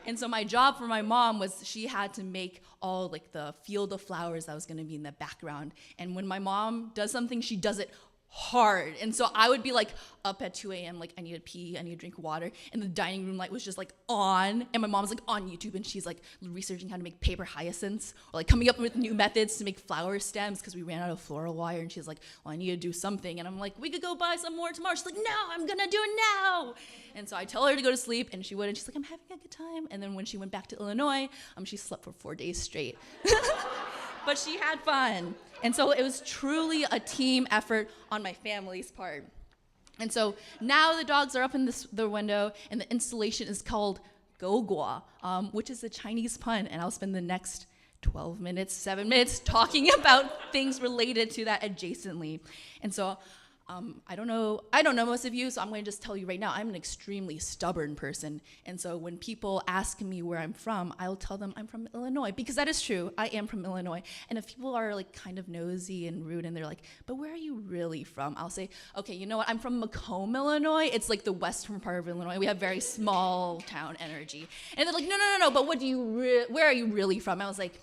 And so my job for my mom was she had to make all like the field of flowers that was gonna be in the background. And when my mom does something, she does it hard. And so I would be like up at 2 a.m. like I need to pee, I need to drink water, and the dining room light was just like on, and my mom's like on YouTube and she's like researching how to make paper hyacinths, or like coming up with new methods to make flower stems because we ran out of floral wire, and she's like, well, I need to do something, and I'm like, we could go buy some more tomorrow. She's like, no, I'm gonna do it now. And so I tell her to go to sleep, and she would, and she's like, I'm having a good time. And then when she went back to Illinois, she slept for 4 days straight. But she had fun. And so it was truly a team effort on my family's part. And so now the dogs are up in the window, and the installation is called Gogua, which is a Chinese pun, and I'll spend the next 12 minutes, 7 minutes talking about things related to that adjacently. And so I don't know most of you, so I'm going to just tell you right now, I'm an extremely stubborn person. And so when people ask me where I'm from, I'll tell them I'm from Illinois, because that is true. I am from Illinois. And if people are like kind of nosy and rude and they're like, but where are you really from? I'll say, okay, you know what? I'm from Macomb, Illinois. It's like the western part of Illinois. We have very small town energy. And they're like, no, but where are you really from? I was like,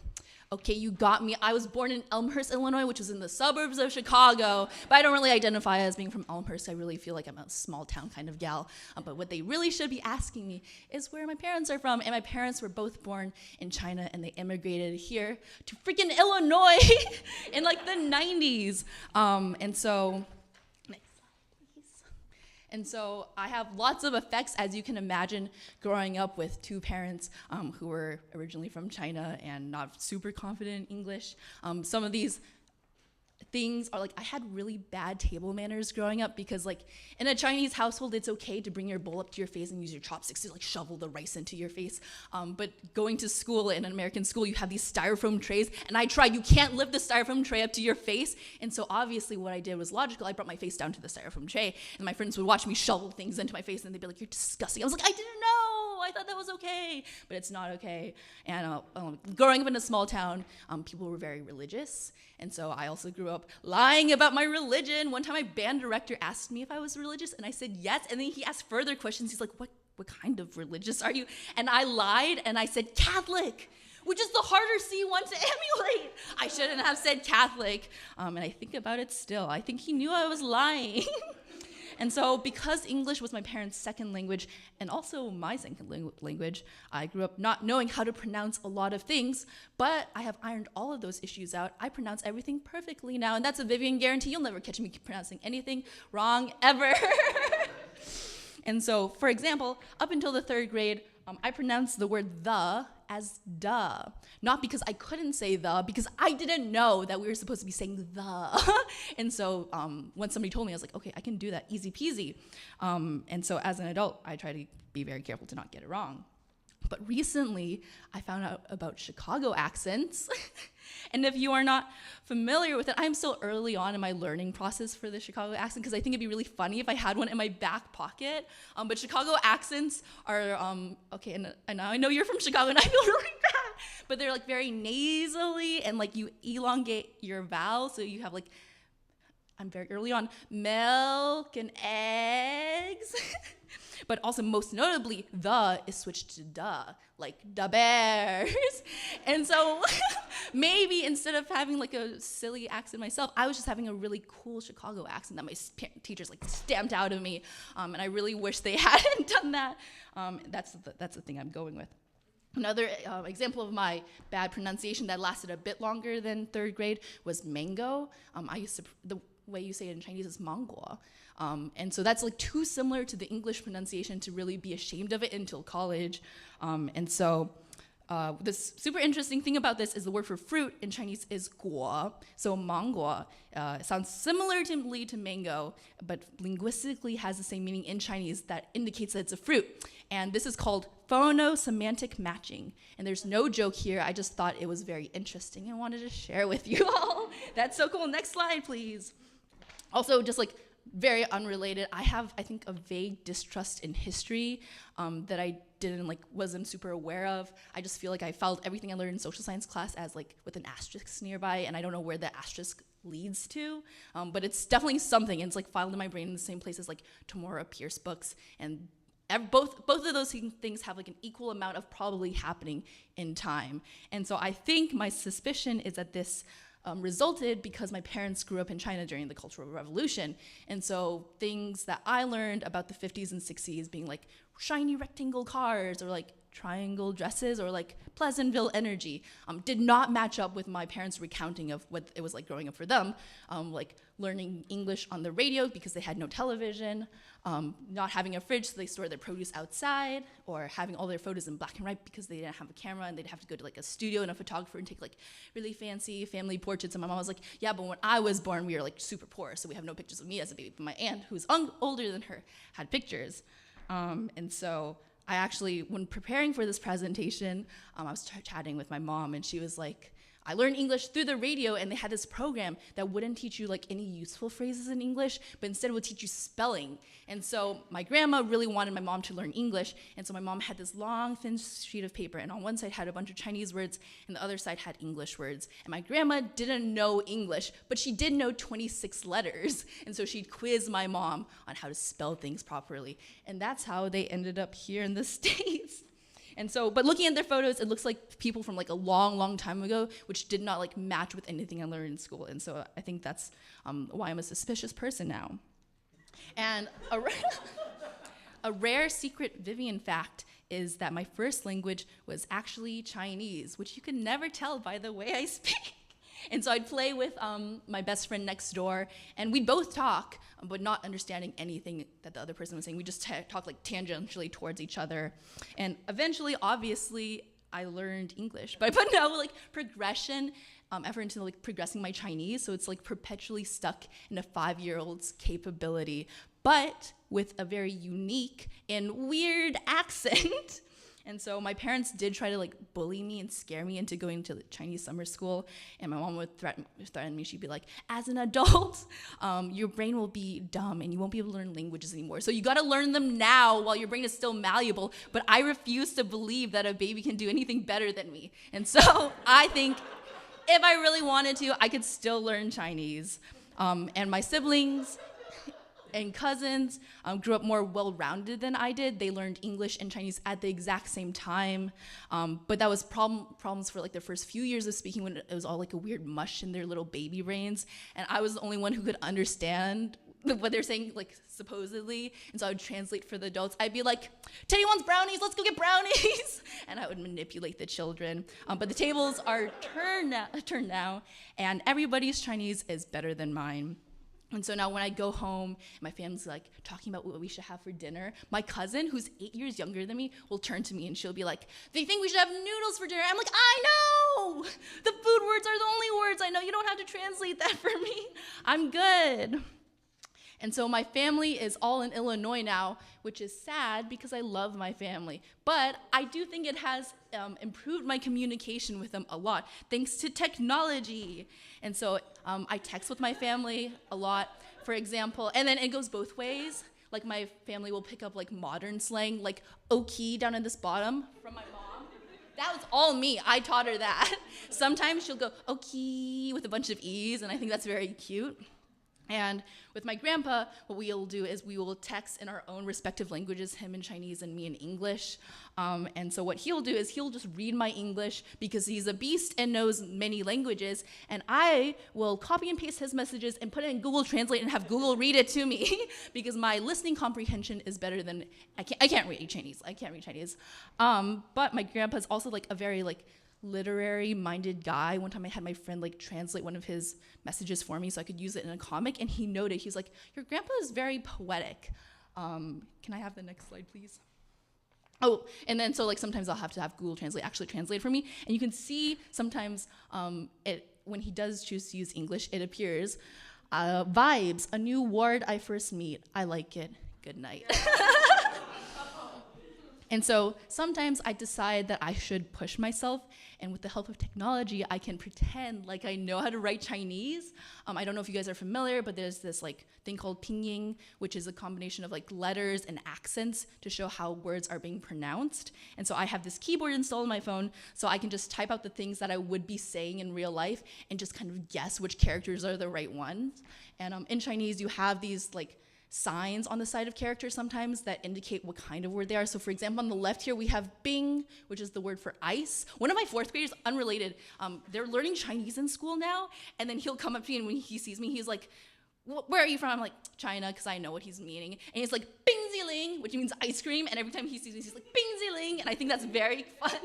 okay, you got me. I was born in Elmhurst, Illinois, which is in the suburbs of Chicago, but I don't really identify as being from Elmhurst. I really feel like I'm a small town kind of gal. But what they really should be asking me is where my parents are from. And my parents were both born in China, and they immigrated here to freaking Illinois in like the 90s. And so I have lots of effects, as you can imagine, growing up with 2 parents who were originally from China and not super confident in English. Some of these things are like, I had really bad table manners growing up, because like in a Chinese household, it's okay to bring your bowl up to your face and use your chopsticks to like shovel the rice into your face. But going to school, in an American school, you have these styrofoam trays, and I tried, you can't lift the styrofoam tray up to your face. And so obviously what I did was logical. I brought my face down to the styrofoam tray, and my friends would watch me shovel things into my face, and they'd be like, you're disgusting. I was like, I didn't know. I thought that was okay, but it's not okay. And growing up in a small town, people were very religious. And so I also grew up lying about my religion. One time my band director asked me if I was religious, and I said yes. And then he asked further questions. He's like, what kind of religious are you? And I lied, and I said Catholic, which is the harder C one to emulate. I shouldn't have said Catholic. And I think about it still. I think he knew I was lying. And so because English was my parents' second language, and also my second language, I grew up not knowing how to pronounce a lot of things, but I have ironed all of those issues out. I pronounce everything perfectly now, and that's a Vivian guarantee. You'll never catch me pronouncing anything wrong, ever. And so, for example, up until the 3rd grade, I pronounced the word the as duh. Not because I couldn't say the, because I didn't know that we were supposed to be saying the. And so when somebody told me, I was like, okay, I can do that, easy peasy. And so as an adult, I try to be very careful to not get it wrong. But recently, I found out about Chicago accents. And if you are not familiar with it, I'm still early on in my learning process for the Chicago accent, because I think it'd be really funny if I had one in my back pocket. But Chicago accents are, okay, and I know you're from Chicago, and I feel really bad, but they're like very nasally, and like you elongate your vowels, so you have like, I'm very early on, milk and eggs. But also, most notably, the is switched to duh, like da bears. And so maybe instead of having like a silly accent myself, I was just having a really cool Chicago accent that my teachers like stamped out of me. And I really wish they hadn't done that. That's the thing I'm going with. Another example of my bad pronunciation that lasted a bit longer than third grade was mango. The way you say it in Chinese is mango. And so that's like too similar to the English pronunciation to really be ashamed of it until college. And so this super interesting thing about this is the word for fruit in Chinese is guo. So mango sounds similarly to mango, but linguistically has the same meaning in Chinese that indicates that it's a fruit. And this is called phono-semantic matching. And there's no joke here. I just thought it was very interesting and wanted to share with you all. That's so cool. Next slide, please. Also, just like very unrelated, I have, I think, a vague distrust in history that I wasn't super aware of. I just feel like I felt everything I learned in social science class as like with an asterisk nearby, and I don't know where the asterisk leads to, but it's definitely something, and it's like filed in my brain in the same place as like Tamora Pierce books, and both of those things have like an equal amount of probably happening in time. And so I think my suspicion is that this resulted because my parents grew up in China during the Cultural Revolution. And so things that I learned about the 50s and 60s being like shiny rectangle cars or like triangle dresses or like Pleasantville energy did not match up with my parents' recounting of what it was like growing up for them, like learning English on the radio because they had no television, not having a fridge so they stored their produce outside, or having all their photos in black and white because they didn't have a camera and they'd have to go to like a studio and a photographer and take like really fancy family portraits. And my mom was like, yeah, but when I was born we were like super poor, so we have no pictures of me as a baby, but my aunt, who's older than her, had pictures. And so I actually, when preparing for this presentation, I was chatting with my mom, and she was like, I learned English through the radio, and they had this program that wouldn't teach you like any useful phrases in English, but instead would teach you spelling. And so my grandma really wanted my mom to learn English, and so my mom had this long, thin sheet of paper, and on one side had a bunch of Chinese words, and the other side had English words. And my grandma didn't know English, but she did know 26 letters, and so she'd quiz my mom on how to spell things properly. And that's how they ended up here in the States. And so, but looking at their photos, it looks like people from like a long, long time ago, which did not like match with anything I learned in school. And so I think that's why I'm a suspicious person now. And a rare secret Vivian fact is that my first language was actually Chinese, which you can never tell by the way I speak. And so I'd play with my best friend next door, and we'd both talk, but not understanding anything that the other person was saying. We just talk like tangentially towards each other. And eventually, obviously, I learned English, but I put no like progression effort into like progressing my Chinese, so it's like perpetually stuck in a 5-year-old's capability, but with a very unique and weird accent. And so my parents did try to like bully me and scare me into going to Chinese summer school. And my mom would threaten me. She'd be like, as an adult, your brain will be dumb and you won't be able to learn languages anymore. So you got to learn them now while your brain is still malleable. But I refuse to believe that a baby can do anything better than me. And so I think if I really wanted to, I could still learn Chinese. And my siblings and cousins grew up more well-rounded than I did. They learned English and Chinese at the exact same time, but that was problems for like their first few years of speaking, when it was all like a weird mush in their little baby brains, and I was the only one who could understand what they're saying, like supposedly, and so I would translate for the adults. I'd be like, Teddy wants brownies, let's go get brownies, and I would manipulate the children. But the tables are turned now, and everybody's Chinese is better than mine. And so now when I go home, my family's like talking about what we should have for dinner, my cousin, who's 8 years younger than me, will turn to me and she'll be like, they think we should have noodles for dinner. I'm like, I know! The food words are the only words I know. You don't have to translate that for me. I'm good. And so my family is all in Illinois now, which is sad because I love my family. But I do think it has improved my communication with them a lot, thanks to technology. And so I text with my family a lot, for example, and then it goes both ways. Like my family will pick up like modern slang, like "okie" down in this bottom from my mom. That was all me. I taught her that. Sometimes she'll go "okie" with a bunch of E's, and I think that's very cute. And with my grandpa, what we'll do is we will text in our own respective languages, him in Chinese and me in English. And so what he'll do is he'll just read my English because he's a beast and knows many languages. And I will copy and paste his messages and put it in Google Translate and have Google read it to me because my listening comprehension is better than, I can't read Chinese. But my grandpa's also like a very like literary minded guy. One time I had my friend like translate one of his messages for me so I could use it in a comic, and he noted, he's like, your grandpa is very poetic. Can I have the next slide, please? Oh, and then so like sometimes I'll have to have Google Translate actually translate for me, and you can see sometimes when he does choose to use English, it appears, vibes, a new word I first meet, I like it, good night. And so sometimes I decide that I should push myself, and with the help of technology, I can pretend like I know how to write Chinese. I don't know if you guys are familiar, but there's this like thing called pinyin, which is a combination of like letters and accents to show how words are being pronounced. And so I have this keyboard installed on my phone, so I can just type out the things that I would be saying in real life and just kind of guess which characters are the right ones. And in Chinese, you have these like signs on the side of characters sometimes that indicate what kind of word they are. So for example, on the left here, we have bing, which is the word for ice. One of my fourth graders, unrelated, they're learning Chinese in school now, and then he'll come up to me, and when he sees me, he's like, where are you from? I'm like, China, because I know what he's meaning. And he's like, bing ziling, which means ice cream, and every time he sees me, he's like, bing ziling, and I think that's very funny.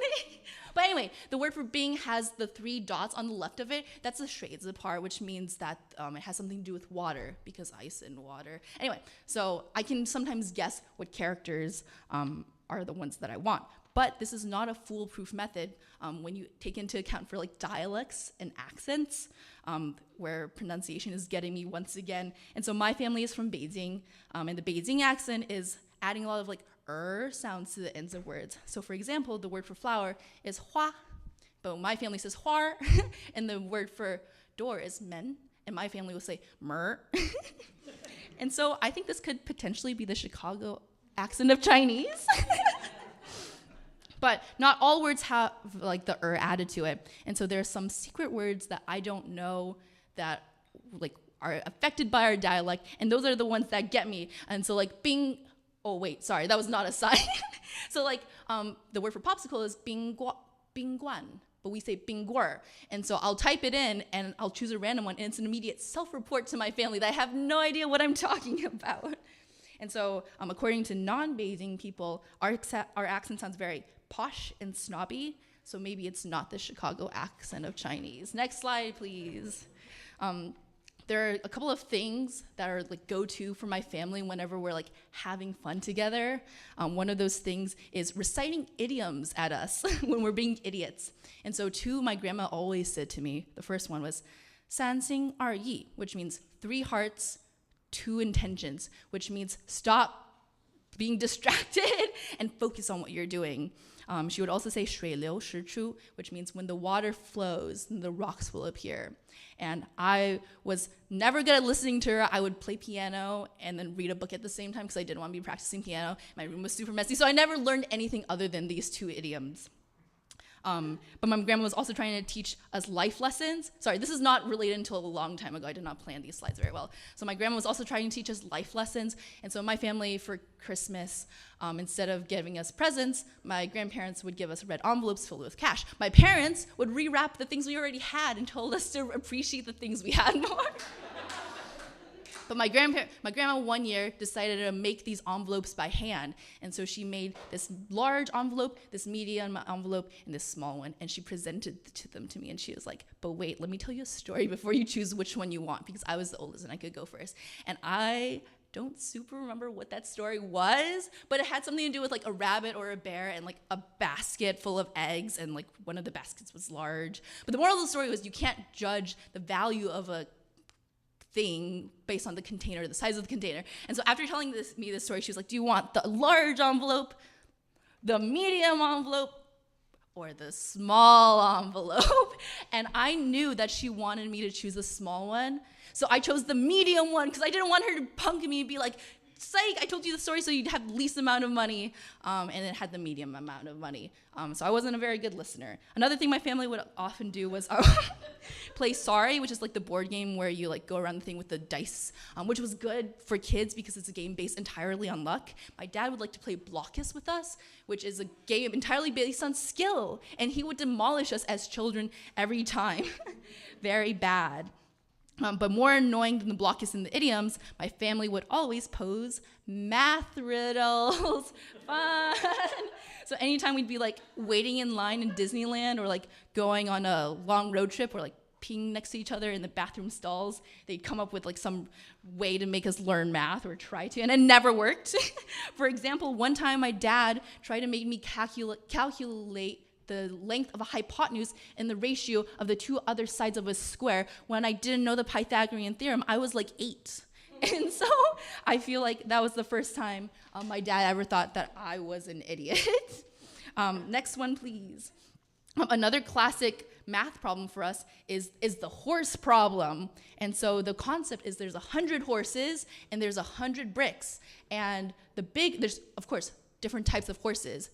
But anyway, the word for bing has the 3 dots on the left of it. That's the shades part, which means that it has something to do with water, because ice and water. Anyway, so I can sometimes guess what characters are the ones that I want. But this is not a foolproof method when you take into account for like dialects and accents, where pronunciation is getting me once again. And so my family is from Beijing, and the Beijing accent is adding a lot of like sounds to the ends of words. So for example, the word for flower is hua, but my family says huar, and the word for door is men, and my family will say mer. And so I think this could potentially be the Chicago accent of Chinese. But not all words have like the added to it. And so there are some secret words that I don't know that like are affected by our dialect, and those are the ones that get me. And so like bing, oh wait, sorry, that was not a sign. So like the word for popsicle is bingguan, but we say bingguer. And so I'll type it in and I'll choose a random one, and it's an immediate self-report to my family that I have no idea what I'm talking about. And so according to non-Beijing people, our accent sounds very posh and snobby, so maybe it's not the Chicago accent of Chinese. Next slide, please. There are a couple of things that are like go-to for my family whenever we're like having fun together. One of those things is reciting idioms at us when we're being idiots. And so 2 my grandma always said to me. The first one was 三心二意, which means 3 hearts, 2 intentions, which means stop being distracted and focus on what you're doing. She would also say 水流石出, which means when the water flows, the rocks will appear. And I was never good at listening to her. I would play piano and then read a book at the same time because I didn't want to be practicing piano. My room was super messy, so I never learned anything other than these 2 idioms. But my grandma was also trying to teach us life lessons. Sorry, this is not related until a long time ago. I did not plan these slides very well. So my grandma was also trying to teach us life lessons. And so my family, for Christmas, instead of giving us presents, my grandparents would give us red envelopes filled with cash. My parents would rewrap the things we already had and told us to appreciate the things we had more. But my grandma one year decided to make these envelopes by hand. And so she made this large envelope, this medium envelope, and this small one. And she presented them to me. And she was like, but wait, let me tell you a story before you choose which one you want, because I was the oldest and I could go first. And I don't super remember what that story was, but it had something to do with like a rabbit or a bear and like a basket full of eggs, and like one of the baskets was large. But the moral of the story was you can't judge the value of a thing based on the container, the size of the container. And so after telling me this story, she was like, do you want the large envelope, the medium envelope, or the small envelope? And I knew that she wanted me to choose the small one. So I chose the medium one because I didn't want her to punk me and be like, psych, I told you the story so you'd have the least amount of money, and it had the medium amount of money. So I wasn't a very good listener. Another thing my family would often do was play Sorry, which is like the board game where you like go around the thing with the dice, which was good for kids because it's a game based entirely on luck. My dad would like to play Blockus with us, which is a game entirely based on skill, and he would demolish us as children every time. Very bad. But more annoying than the Blockus and the idioms, my family would always pose math riddles. Fun. So anytime we'd be like waiting in line in Disneyland or like going on a long road trip or like peeing next to each other in the bathroom stalls, they'd come up with like some way to make us learn math or try to, and it never worked. For example, one time my dad tried to make me calculate the length of a hypotenuse and the ratio of the two other sides of a square when I didn't know the Pythagorean theorem. I was like 8. And so I feel like that was the first time my dad ever thought that I was an idiot. Next one, please. Another classic math problem for us is the horse problem. And so the concept is there's 100 horses and there's 100 bricks. And there's, of course, different types of horses.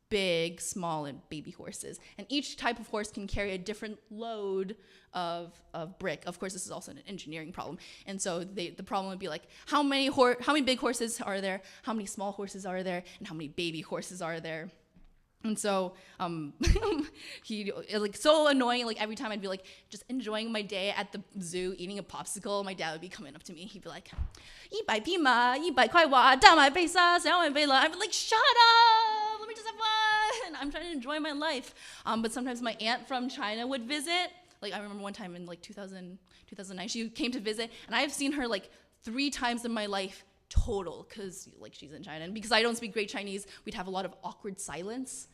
Big, small, and baby horses. And each type of horse can carry a different load of brick. Of course, this is also an engineering problem. And so the problem would be like, how many big horses are there? How many small horses are there? And how many baby horses are there? And so he like so annoying. Like every time I'd be like just enjoying my day at the zoo, eating a popsicle, my dad would be coming up to me. He'd be like, 100匹马100块瓦大买杯沙200杯了. I'm like, shut up! Let me just have fun. I'm trying to enjoy my life. But sometimes my aunt from China would visit. Like I remember one time in like 2009, she came to visit, and I have seen her like 3 times in my life total, because like she's in China, and because I don't speak great Chinese, we'd have a lot of awkward silence,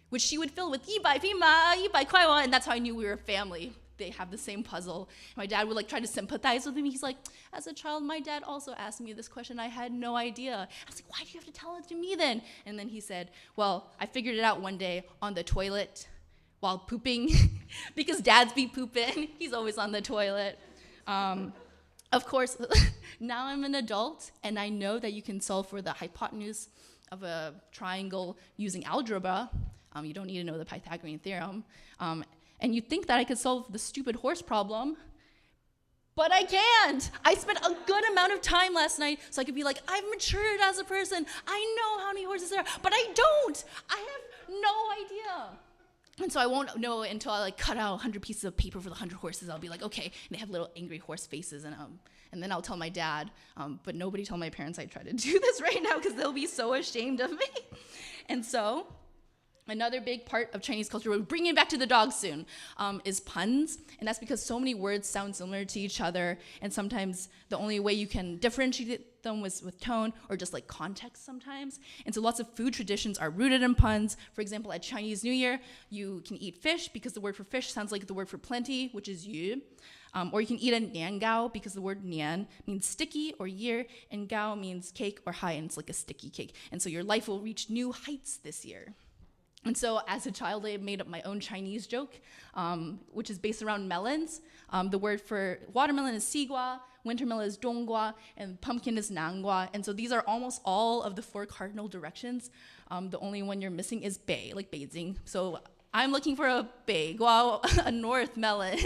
which she would fill with 100匹马100块瓦, and that's how I knew we were a family. They have the same puzzle. My dad would like try to sympathize with me. He's like, as a child, my dad also asked me this question. I had no idea. I was like, why do you have to tell it to me then? And then he said, well, I figured it out one day on the toilet while pooping, because dads be pooping. He's always on the toilet. Of course, now I'm an adult, and I know that you can solve for the hypotenuse of a triangle using algebra. You don't need to know the Pythagorean theorem. And you'd think that I could solve the stupid horse problem, but I can't. I spent a good amount of time last night so I could be like, I've matured as a person. I know how many horses there are, but I don't. I have no idea. And so I won't know until I like cut out 100 pieces of paper for the 100 horses. I'll be like, okay. And they have little angry horse faces, and then I'll tell my dad. But nobody tell my parents I try to do this right now because they'll be so ashamed of me. And so another big part of Chinese culture, we're bringing it back to the dogs soon, is puns. And that's because so many words sound similar to each other, and sometimes the only way you can differentiate them was with tone or just like context sometimes. And so lots of food traditions are rooted in puns. For example, at Chinese New Year, you can eat fish because the word for fish sounds like the word for plenty, which is yu. Or you can eat a nian gao because the word nian means sticky or year, and gao means cake or high, and it's like a sticky cake. And so your life will reach new heights this year. And so as a child, I made up my own Chinese joke, which is based around melons. The word for watermelon is xigua, wintermelon is donggua, and pumpkin is nangua. And so these are almost all of the 4 cardinal directions. The only one you're missing is bei, like Beijing. So I'm looking for a beigua, a north melon.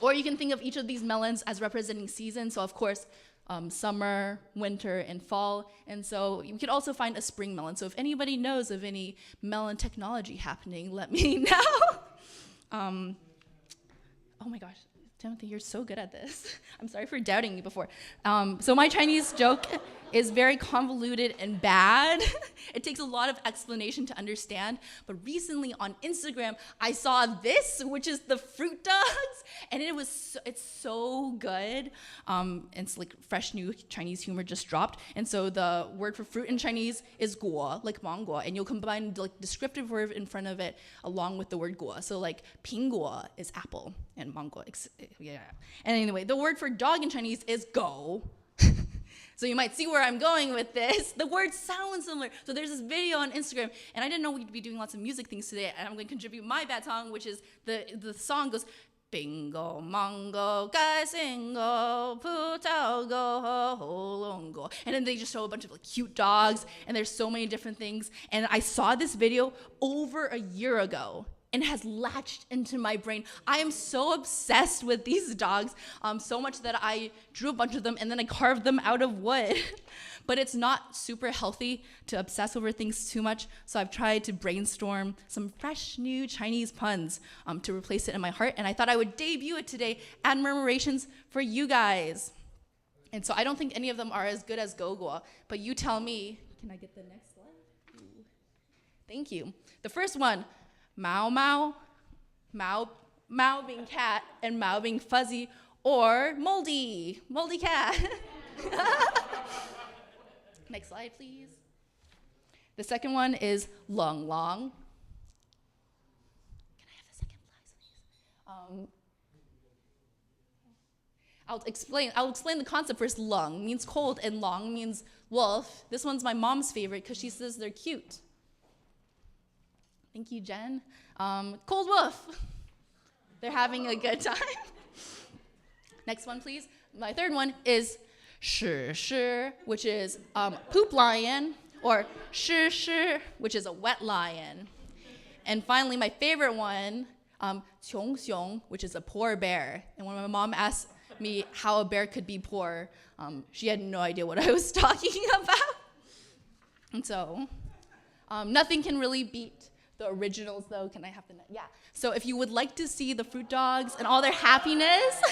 Or you can think of each of these melons as representing seasons. So of course, summer, winter, and fall. And so you could also find a spring melon. So if anybody knows of any melon technology happening, let me know. Oh my gosh, Timothy, you're so good at this. I'm sorry for doubting you before. So my Chinese joke is very convoluted and bad. It takes a lot of explanation to understand. But recently on Instagram, I saw this, which is the fruit dogs, and it's so good. It's like fresh new Chinese humor just dropped, and so the word for fruit in Chinese is guo, like mango, and you'll combine the like descriptive verb in front of it along with the word guo. So like pingguo is apple, and mango, yeah. And anyway, the word for dog in Chinese is go. So you might see where I'm going with this. The words sound similar. So there's this video on Instagram, and I didn't know we'd be doing lots of music things today, and I'm going to contribute my bad song, which is the song goes, bingo, mango, gai singo, putao go, holongo. And then they just show a bunch of like cute dogs, and there's so many different things. And I saw this video over a year ago, and has latched into my brain. I am so obsessed with these dogs, so much that I drew a bunch of them and then I carved them out of wood. But it's not super healthy to obsess over things too much, so I've tried to brainstorm some fresh new Chinese puns to replace it in my heart, and I thought I would debut it today at Murmurations for you guys. And so I don't think any of them are as good as Gogua, but you tell me. Can I get the next one? Ooh. Thank you. The first one, Mao Mao, Mao being cat and Mao being fuzzy, or moldy cat. Next slide, please. The second one is long. Can I have the second slide, please? I'll explain the concept first. Lung means cold and long means wolf. This one's my mom's favorite because she says they're cute. Thank you, Jen. Cold wolf. They're having a good time. Next one, please. My third one is shi, which is poop lion, or shi, which is a wet lion. And finally, my favorite one, qiong xiong, which is a poor bear. And when my mom asked me how a bear could be poor, she had no idea what I was talking about. And so, nothing can really beat the originals, though. Can I have the yeah? So if you would like to see the fruit dogs and all their happiness,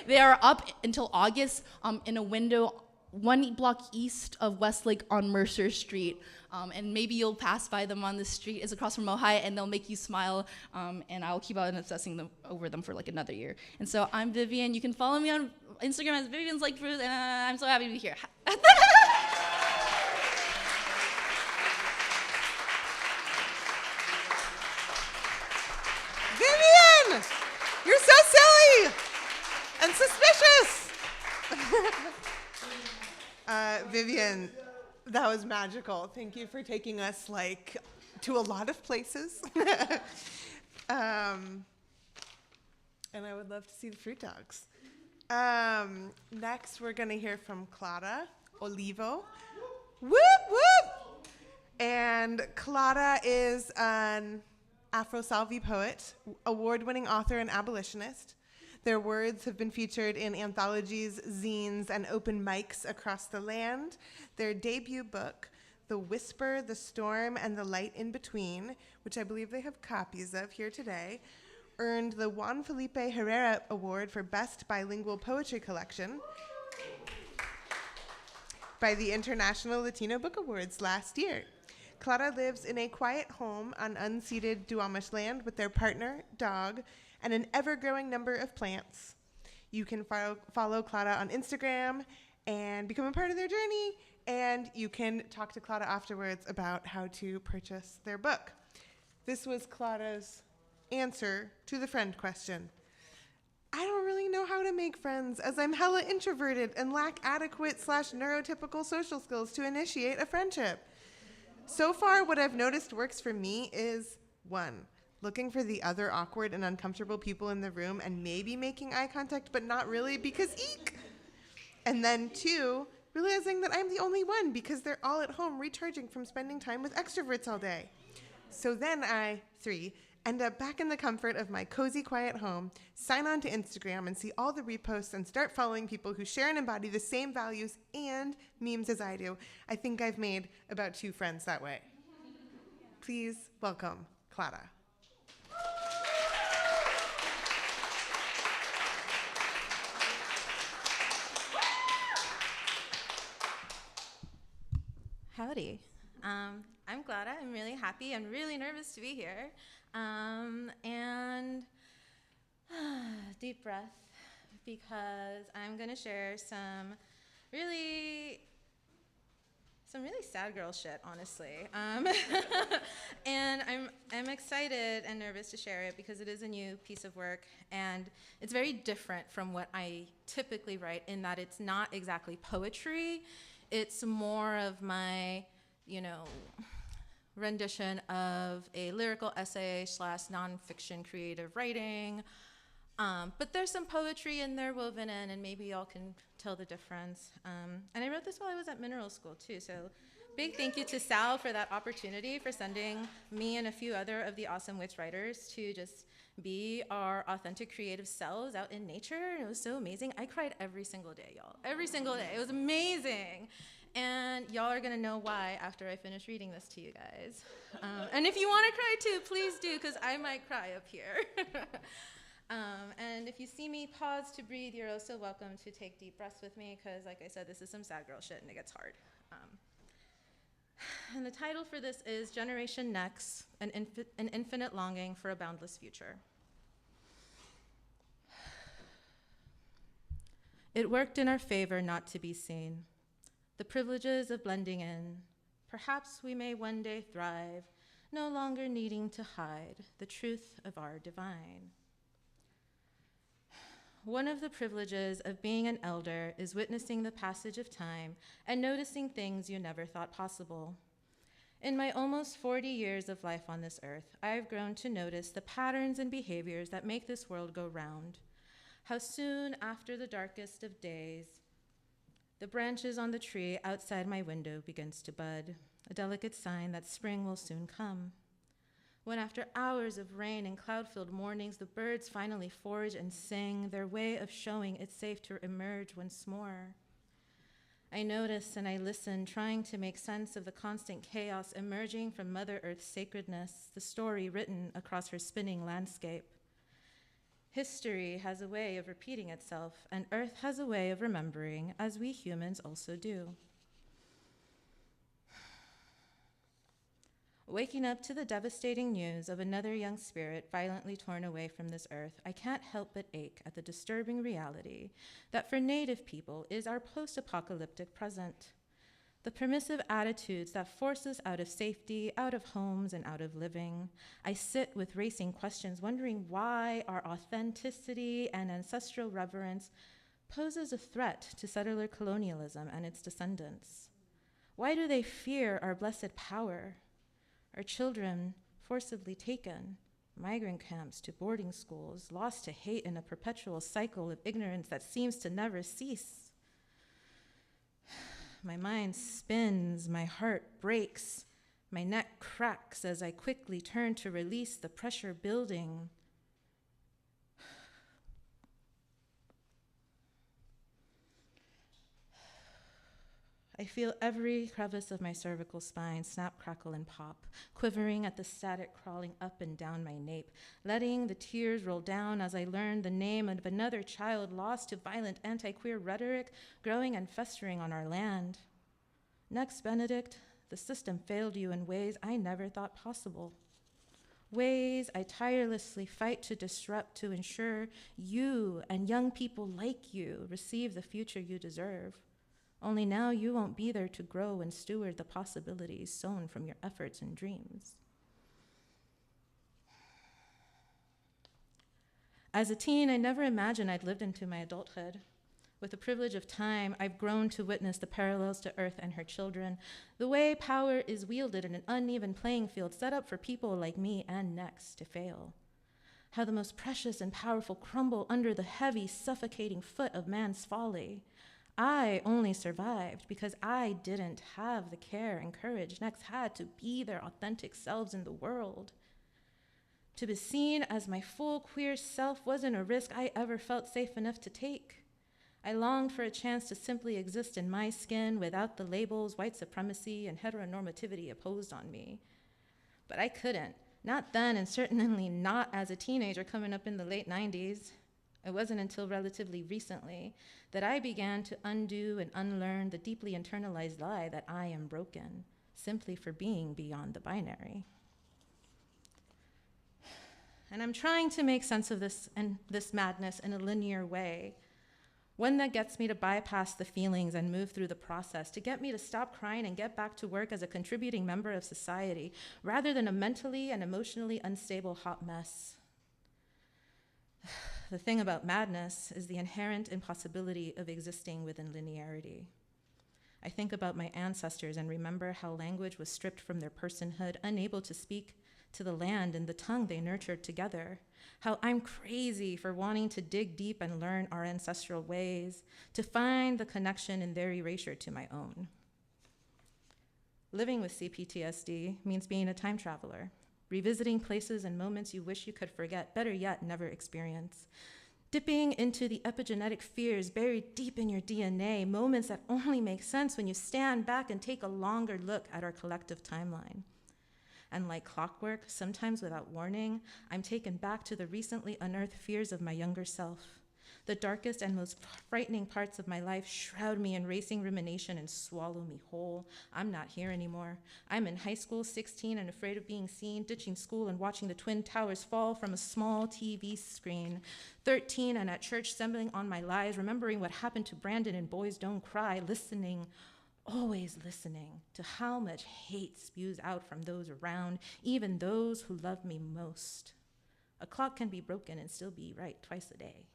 they are up until August in a window 1 block east of Westlake on Mercer Street. And maybe you'll pass by them on the street. It's across from Mohai, and they'll make you smile. And I'll keep on obsessing over them for like another year. And so I'm Vivian. You can follow me on Instagram as Vivian's Like Fruit, and I'm so happy to be here. Vivian! You're so silly and suspicious. Vivian, that was magical. Thank you for taking us like to a lot of places. And I would love to see the fruit dogs. Next, we're going to hear from Clara Olivo. Whoop, whoop! And Clara is an Afro-Salvi poet, award-winning author and abolitionist. Their words have been featured in anthologies, zines, and open mics across the land. Their debut book, The Whisper, the Storm, and the Light in Between, which I believe they have copies of here today, earned the Juan Felipe Herrera Award for Best Bilingual Poetry Collection by the International Latino Book Awards last year. Clara lives in a quiet home on unceded Duwamish land with their partner, dog, and an ever-growing number of plants. You can follow Clara on Instagram and become a part of their journey, and you can talk to Clara afterwards about how to purchase their book. This was Clara's answer to the friend question. I don't really know how to make friends, as I'm hella introverted and lack adequate/neurotypical social skills to initiate a friendship. So far, what I've noticed works for me is 1, looking for the other awkward and uncomfortable people in the room and maybe making eye contact, but not really because eek. And then 2, realizing that I'm the only one because they're all at home recharging from spending time with extroverts all day. So then I, 3, end up back in the comfort of my cozy, quiet home, sign on to Instagram and see all the reposts and start following people who share and embody the same values and memes as I do. I think I've made about 2 friends that way. Please welcome Clara. Howdy. I'm Clara. I'm really happy. I'm really nervous to be here. And deep breath, because I'm going to share some really sad girl shit, honestly. And I'm excited and nervous to share it because it is a new piece of work, and it's very different from what I typically write in that it's not exactly poetry. It's more of my, rendition of a lyrical essay / nonfiction creative writing. But there's some poetry in there woven in, and maybe y'all can tell the difference. And I wrote this while I was at mineral school, too. So big thank you to Sal for that opportunity, for sending me and a few other of the awesome witch writers to just be our authentic creative selves out in nature. It was so amazing. I cried every single day, y'all. Every single day. It was amazing. And y'all are going to know why after I finish reading this to you guys. And if you want to cry, too, please do, because I might cry up here. And if you see me pause to breathe, you're also welcome to take deep breaths with me, because, like I said, this is some sad girl shit, and it gets hard. And the title for this is Generation Next, an Infinite Longing for a Boundless Future. It worked in our favor not to be seen. The privileges of blending in. Perhaps we may one day thrive, no longer needing to hide the truth of our divine. One of the privileges of being an elder is witnessing the passage of time and noticing things you never thought possible. In my almost 40 years of life on this earth, I've grown to notice the patterns and behaviors that make this world go round. How soon after the darkest of days, the branches on the tree outside my window begins to bud, a delicate sign that spring will soon come. When after hours of rain and cloud-filled mornings, the birds finally forage and sing, their way of showing it's safe to emerge once more. I notice and I listen, trying to make sense of the constant chaos emerging from Mother Earth's sacredness, the story written across her spinning landscape. History has a way of repeating itself, and Earth has a way of remembering, as we humans also do. Waking up to the devastating news of another young spirit violently torn away from this earth, I can't help but ache at the disturbing reality that for Native people is our post-apocalyptic present. The permissive attitudes that force us out of safety, out of homes, and out of living. I sit with racing questions, wondering why our authenticity and ancestral reverence poses a threat to settler colonialism and its descendants. Why do they fear our blessed power? Our children forcibly taken, migrant camps to boarding schools, lost to hate in a perpetual cycle of ignorance that seems to never cease. My mind spins, my heart breaks, my neck cracks as I quickly turn to release the pressure building. I feel every crevice of my cervical spine snap, crackle, and pop, quivering at the static crawling up and down my nape, letting the tears roll down as I learn the name of another child lost to violent anti-queer rhetoric growing and festering on our land. Next, Benedict, the system failed you in ways I never thought possible. Ways I tirelessly fight to disrupt to ensure you and young people like you receive the future you deserve. Only now you won't be there to grow and steward the possibilities sown from your efforts and dreams. As a teen, I never imagined I'd lived into my adulthood. With the privilege of time, I've grown to witness the parallels to Earth and her children, the way power is wielded in an uneven playing field set up for people like me and next to fail. How the most precious and powerful crumble under the heavy, suffocating foot of man's folly. I only survived because I didn't have the care and courage next had to be their authentic selves in the world. To be seen as my full queer self wasn't a risk I ever felt safe enough to take. I longed for a chance to simply exist in my skin without the labels white supremacy and heteronormativity opposed on me. But I couldn't, not then, and certainly not as a teenager coming up in the late 90s. It wasn't until relatively recently that I began to undo and unlearn the deeply internalized lie that I am broken. simply for being beyond the binary. And I'm trying to make sense of this and this madness in a linear way, one that gets me to bypass the feelings and move through the process, to get me to stop crying and get back to work as a contributing member of society, rather than a mentally and emotionally unstable hot mess. The thing about madness is the inherent impossibility of existing within linearity. I think about my ancestors and remember how language was stripped from their personhood, unable to speak to the land and the tongue they nurtured together. How I'm crazy for wanting to dig deep and learn our ancestral ways, to find the connection in their erasure to my own. Living with CPTSD means being a time traveler, revisiting places and moments you wish you could forget, better yet, never experience. Dipping into the epigenetic fears buried deep in your DNA, moments that only make sense when you stand back and take a longer look at our collective timeline. And like clockwork, sometimes without warning, I'm taken back to the recently unearthed fears of my younger self. The darkest and most frightening parts of my life shroud me in racing rumination and swallow me whole. I'm not here anymore. I'm in high school, 16 and afraid of being seen, ditching school and watching the Twin Towers fall from a small TV screen. 13 and at church, stumbling on my lies, remembering what happened to Brandon in Boys Don't Cry, listening, always listening to how much hate spews out from those around, even those who love me most. A clock can be broken and still be right twice a day.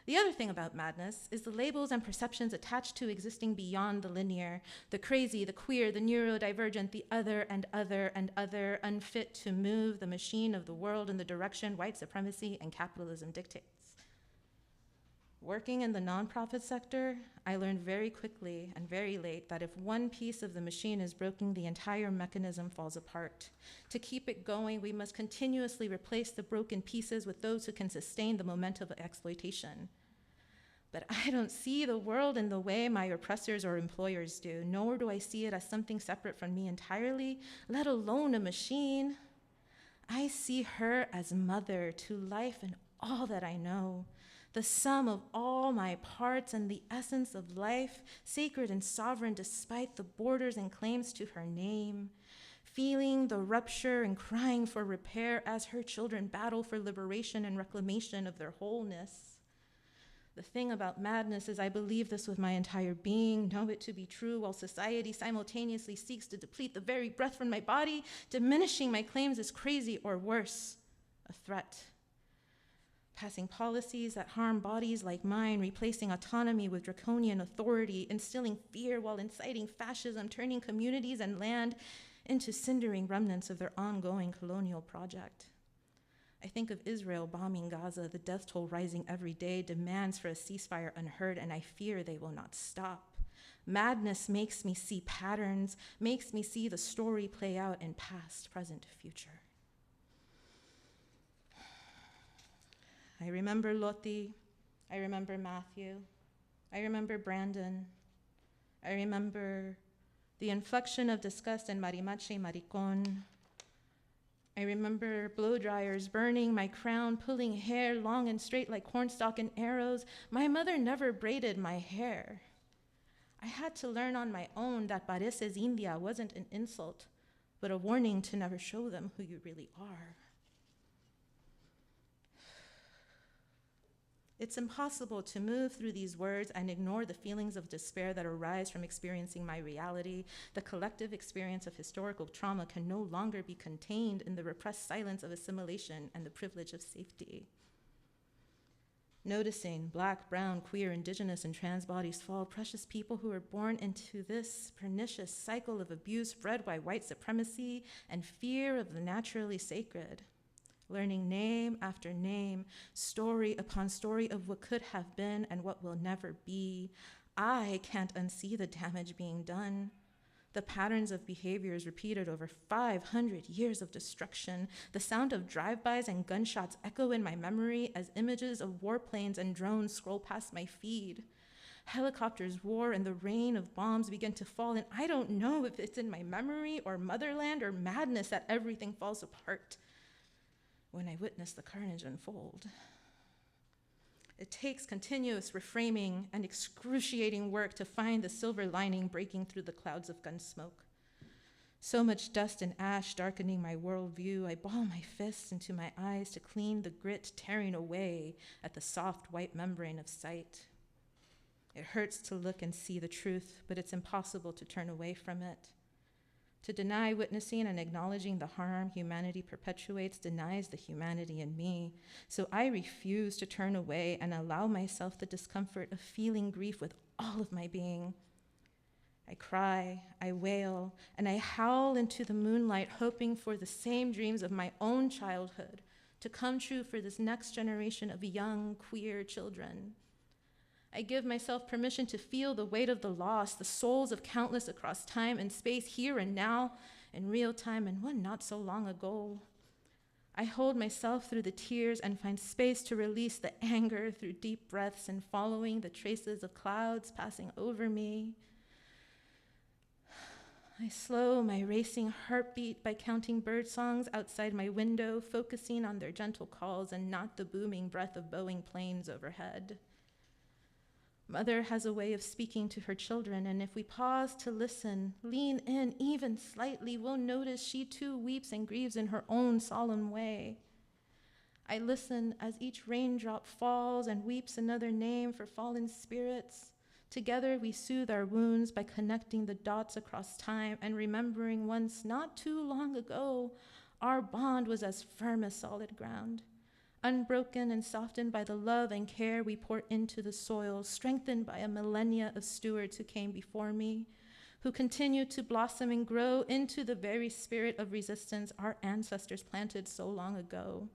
The other thing about madness is the labels and perceptions attached to existing beyond the linear, the crazy, the queer, the neurodivergent, the other and other and other, unfit to move the machine of the world in the direction white supremacy and capitalism dictates. Working in the nonprofit sector, I learned very quickly and very late that if one piece of the machine is broken, the entire mechanism falls apart. To keep it going, we must continuously replace the broken pieces with those who can sustain the momentum of exploitation. But I don't see the world in the way my oppressors or employers do, nor do I see it as something separate from me entirely, let alone a machine. I see her as mother to life and all that I know, the sum of all my parts and the essence of life, sacred and sovereign despite the borders and claims to her name, feeling the rupture and crying for repair as her children battle for liberation and reclamation of their wholeness. The thing about madness is I believe this with my entire being, know it to be true, while society simultaneously seeks to deplete the very breath from my body, diminishing my claims as crazy or worse, a threat. Passing policies that harm bodies like mine, replacing autonomy with draconian authority, instilling fear while inciting fascism, turning communities and land into cindering remnants of their ongoing colonial project. I think of Israel bombing Gaza, the death toll rising every day, demands for a ceasefire unheard, and I fear they will not stop. Madness makes me see patterns, makes me see the story play out in past, present, future. I remember Loti, I remember Matthew, I remember Brandon, I remember the inflection of disgust in marimache maricon. I remember blow dryers burning my crown, pulling hair long and straight like cornstalk and arrows. My mother never braided my hair. I had to learn on my own that pareces India wasn't an insult, but a warning to never show them who you really are. It's impossible to move through these words and ignore the feelings of despair that arise from experiencing my reality. The collective experience of historical trauma can no longer be contained in the repressed silence of assimilation and the privilege of safety. Noticing Black, brown, queer, indigenous, and trans bodies fall, precious people who are born into this pernicious cycle of abuse bred by white supremacy and fear of the naturally sacred. Learning name after name, story upon story of what could have been and what will never be. I can't unsee the damage being done. The patterns of behaviors repeated over 500 years of destruction. The sound of drive-bys and gunshots echo in my memory as images of warplanes and drones scroll past my feed. Helicopters roar and the rain of bombs begin to fall, and I don't know if it's in my memory or motherland or madness that everything falls apart when I witness the carnage unfold. It takes continuous reframing and excruciating work to find the silver lining breaking through the clouds of gun smoke. So much dust and ash darkening my worldview, I ball my fists into my eyes to clean the grit tearing away at the soft white membrane of sight. It hurts to look and see the truth, but it's impossible to turn away from it. To deny witnessing and acknowledging the harm humanity perpetuates denies the humanity in me. So I refuse to turn away and allow myself the discomfort of feeling grief with all of my being. I cry, I wail, and I howl into the moonlight, hoping for the same dreams of my own childhood to come true for this next generation of young, queer children. I give myself permission to feel the weight of the loss, the souls of countless across time and space, here and now, in real time, and one not so long ago. I hold myself through the tears and find space to release the anger through deep breaths and following the traces of clouds passing over me. I slow my racing heartbeat by counting bird songs outside my window, focusing on their gentle calls and not the booming breath of Boeing planes overhead. Mother has a way of speaking to her children, and if we pause to listen, lean in even slightly, we'll notice she too weeps and grieves in her own solemn way. I listen as each raindrop falls and weeps another name for fallen spirits. Together we soothe our wounds by connecting the dots across time and remembering once not too long ago, our bond was as firm as solid ground. Unbroken and softened by the love and care we pour into the soil, strengthened by a millennia of stewards who came before me, who continue to blossom and grow into the very spirit of resistance our ancestors planted so long ago.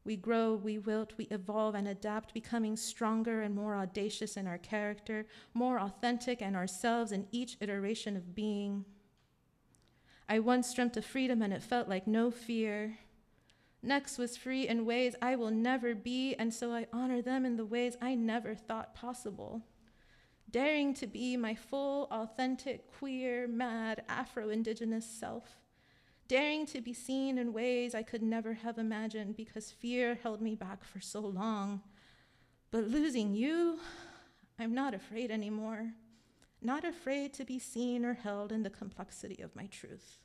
We grow, we wilt, we evolve and adapt, becoming stronger and more audacious in our character, more authentic and ourselves in each iteration of being. I once dreamt of freedom and it felt like no fear. Next was free in ways I will never be, and so I honor them in the ways I never thought possible. Daring to be my full, authentic, queer, mad, Afro-Indigenous self. Daring to be seen in ways I could never have imagined because fear held me back for so long. But losing you, I'm not afraid anymore. Not afraid to be seen or held in the complexity of my truth.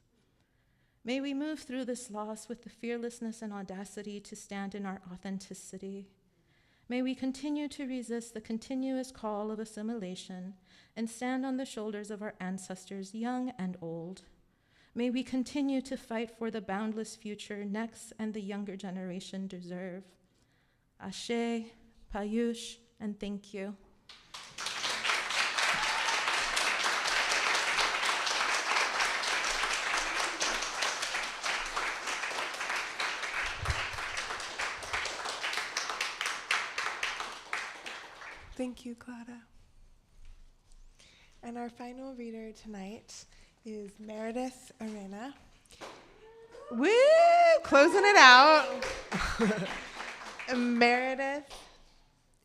May we move through this loss with the fearlessness and audacity to stand in our authenticity. May we continue to resist the continuous call of assimilation and stand on the shoulders of our ancestors, young and old. May we continue to fight for the boundless future next and the younger generation deserve. Ashe, Payush, and thank you. Thank you, Clara. And our final reader tonight is Meredith Arena. Woo! Closing it out. Meredith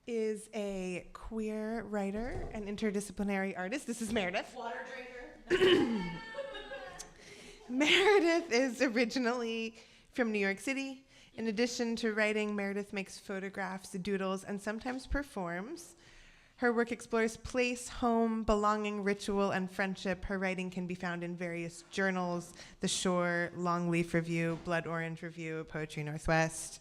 is a queer writer and interdisciplinary artist. This is Meredith. Water drinker. Meredith is originally from New York City. In addition to writing, Meredith makes photographs, doodles, and sometimes performs. Her work explores place, home, belonging, ritual, and friendship. Her writing can be found in various journals, The Shore, Longleaf Review, Blood Orange Review, Poetry Northwest.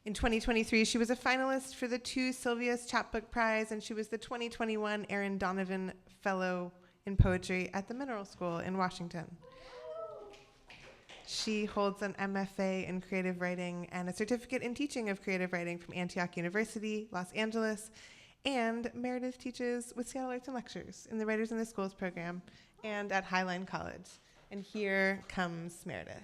In 2023, she was a finalist for the 2 Sylvia's Chapbook Prize, and she was the 2021 Aaron Donovan Fellow in Poetry at the Mineral School in Washington. She holds an MFA in creative writing and a certificate in teaching of creative writing from Antioch University, Los Angeles. And Meredith teaches with Seattle Arts and Lectures in the Writers in the Schools program and at Highline College. And here comes Meredith.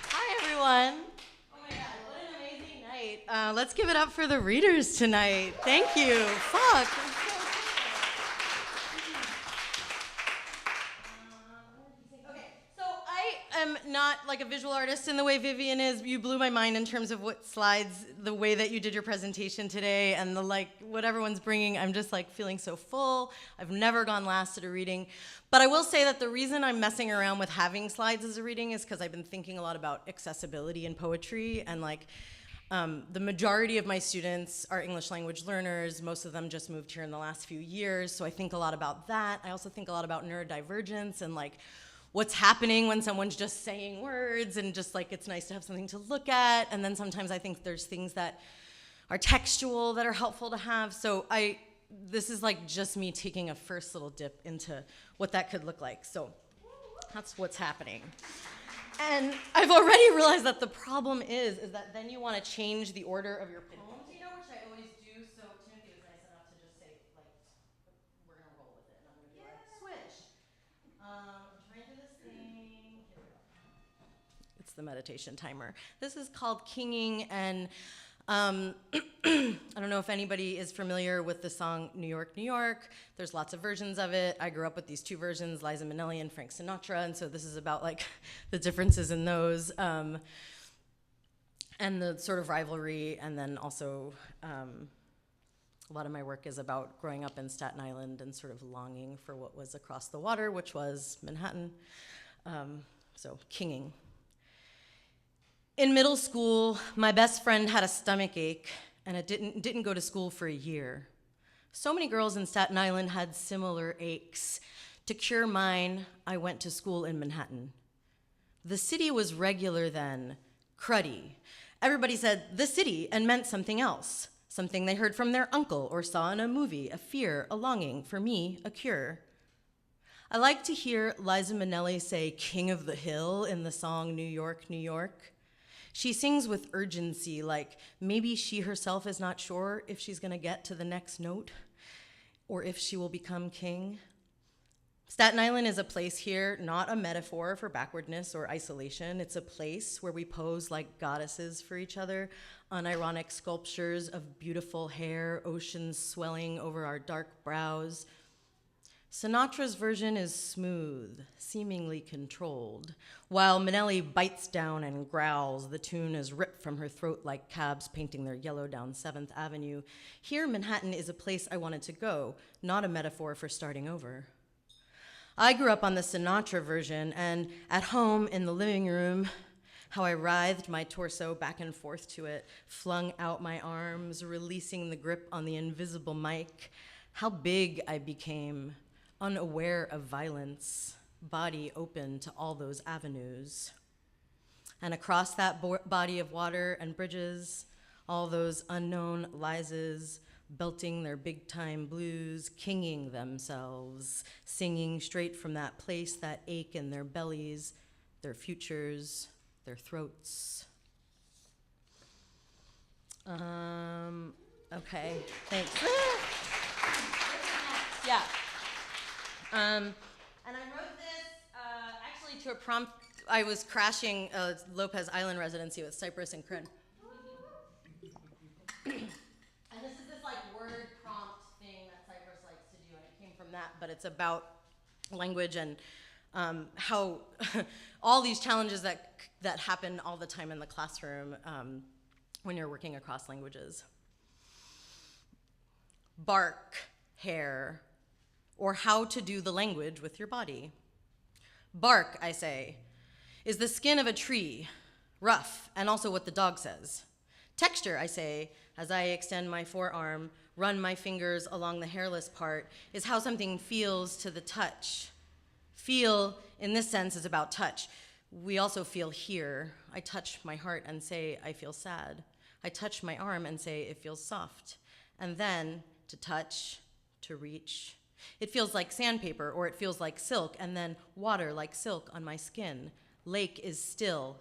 Hi, everyone. Oh my God, what an amazing night. Let's give it up for the readers tonight. Thank you. Fuck. am not like a visual artist in the way Vivian is. You blew my mind in terms of what slides, the way that you did your presentation today, and the like, what everyone's bringing. I'm just like feeling so full. I've never gone last at a reading. But I will say that the reason I'm messing around with having slides as a reading is because I've been thinking a lot about accessibility in poetry, and like, the majority of my students are English language learners. Most of them just moved here in the last few years, so I think a lot about that. I also think a lot about neurodivergence and like what's happening when someone's just saying words, and just like it's nice to have something to look at. And then sometimes I think there's things that are textual that are helpful to have. So this is like just me taking a first little dip into what that could look like. So that's what's happening. And I've already realized that the problem is that then you want to change the order of your poems, which I always do. So Timothy was nice enough to just say, like, we're going to roll with it. And I'm going to be like, swish. I'm trying to do this thing. Here we go. It's the meditation timer. This is called Kinging, and I don't know if anybody is familiar with the song New York, New York. There's lots of versions of it. I grew up with these two versions, Liza Minnelli and Frank Sinatra, and so this is about like the differences in those, and the sort of rivalry. And then also a lot of my work is about growing up in Staten Island and sort of longing for what was across the water, which was Manhattan. So kinging. In middle school, my best friend had a stomach ache, and it didn't go to school for a year. So many girls in Staten Island had similar aches. To cure mine, I went to school in Manhattan. The city was regular then, cruddy. Everybody said the city and meant something else, something they heard from their uncle or saw in a movie, a fear, a longing, for me, a cure. I like to hear Liza Minnelli say King of the Hill in the song New York, New York. She sings with urgency, like maybe she herself is not sure if she's gonna get to the next note or if she will become king. Staten Island is a place here, not a metaphor for backwardness or isolation. It's a place where we pose like goddesses for each other, unironic sculptures of beautiful hair, oceans swelling over our dark brows. Sinatra's version is smooth, seemingly controlled. While Minnelli bites down and growls, the tune is ripped from her throat like cabs painting their yellow down 7th Avenue. Here, Manhattan is a place I wanted to go, not a metaphor for starting over. I grew up on the Sinatra version, and at home in the living room, how I writhed my torso back and forth to it, flung out my arms, releasing the grip on the invisible mic, how big I became, unaware of violence, body open to all those avenues. And across that body of water and bridges, all those unknown Lizas belting their big-time blues, kinging themselves, singing straight from that place, that ache in their bellies, their futures, their throats. Okay, thanks. Yeah. And I wrote this actually to a prompt. I was crashing Lopez Island residency with Cypress and Kryn. And this is this like word prompt thing that Cypress likes to do, and it came from that, but it's about language and how all these challenges that happen all the time in the classroom when you're working across languages. Bark, hair, or how to do the language with your body. Bark, I say, is the skin of a tree, rough, and also what the dog says. Texture, I say, as I extend my forearm, run my fingers along the hairless part, is how something feels to the touch. Feel, in this sense, is about touch. We also feel here. I touch my heart and say, I feel sad. I touch my arm and say, it feels soft. And then, to touch, to reach. It feels like sandpaper, or it feels like silk, and then water like silk on my skin. Lake is still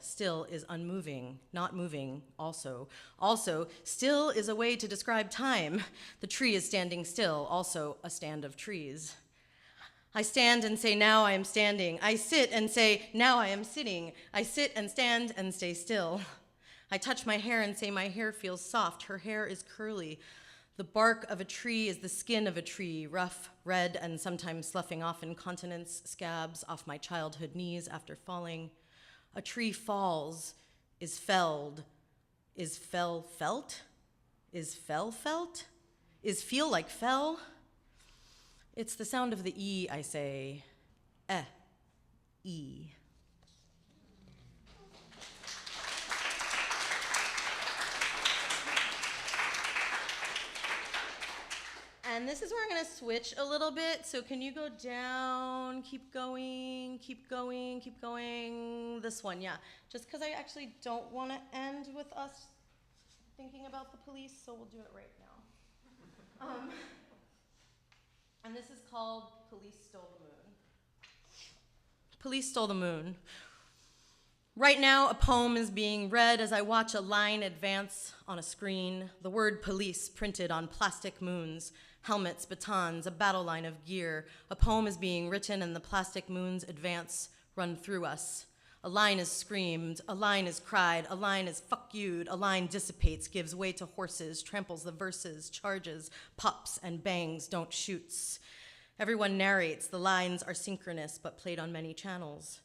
is unmoving, not moving, also. Also, still is a way to describe time. The tree is standing still, also a stand of trees. I stand and say, now I am standing. I sit and say, now I am sitting. I sit and stand and stay still. I touch my hair and say, my hair feels soft. Her hair is curly. The bark of a tree is the skin of a tree, rough, red, and sometimes sloughing off incontinence scabs off my childhood knees after falling. A tree falls, is felled, is fell felt, is fell felt, is feel like fell. It's the sound of the E, I say, E. And this is where I'm gonna switch a little bit. So can you go down, keep going, keep going, keep going. This one, yeah. Just because I actually don't wanna end with us thinking about the police, so we'll do it right now. And this is called Police Stole the Moon. Police Stole the Moon. Right now, a poem is being read as I watch a line advance on a screen, the word police printed on plastic moons, helmets, batons, a battle line of gear. A poem is being written and the plastic moons advance, run through us. A line is screamed, a line is cried, a line is fuck you'd, a line dissipates, gives way to horses, tramples the verses, charges, pops and bangs, don't shoots. Everyone narrates, the lines are synchronous but played on many channels.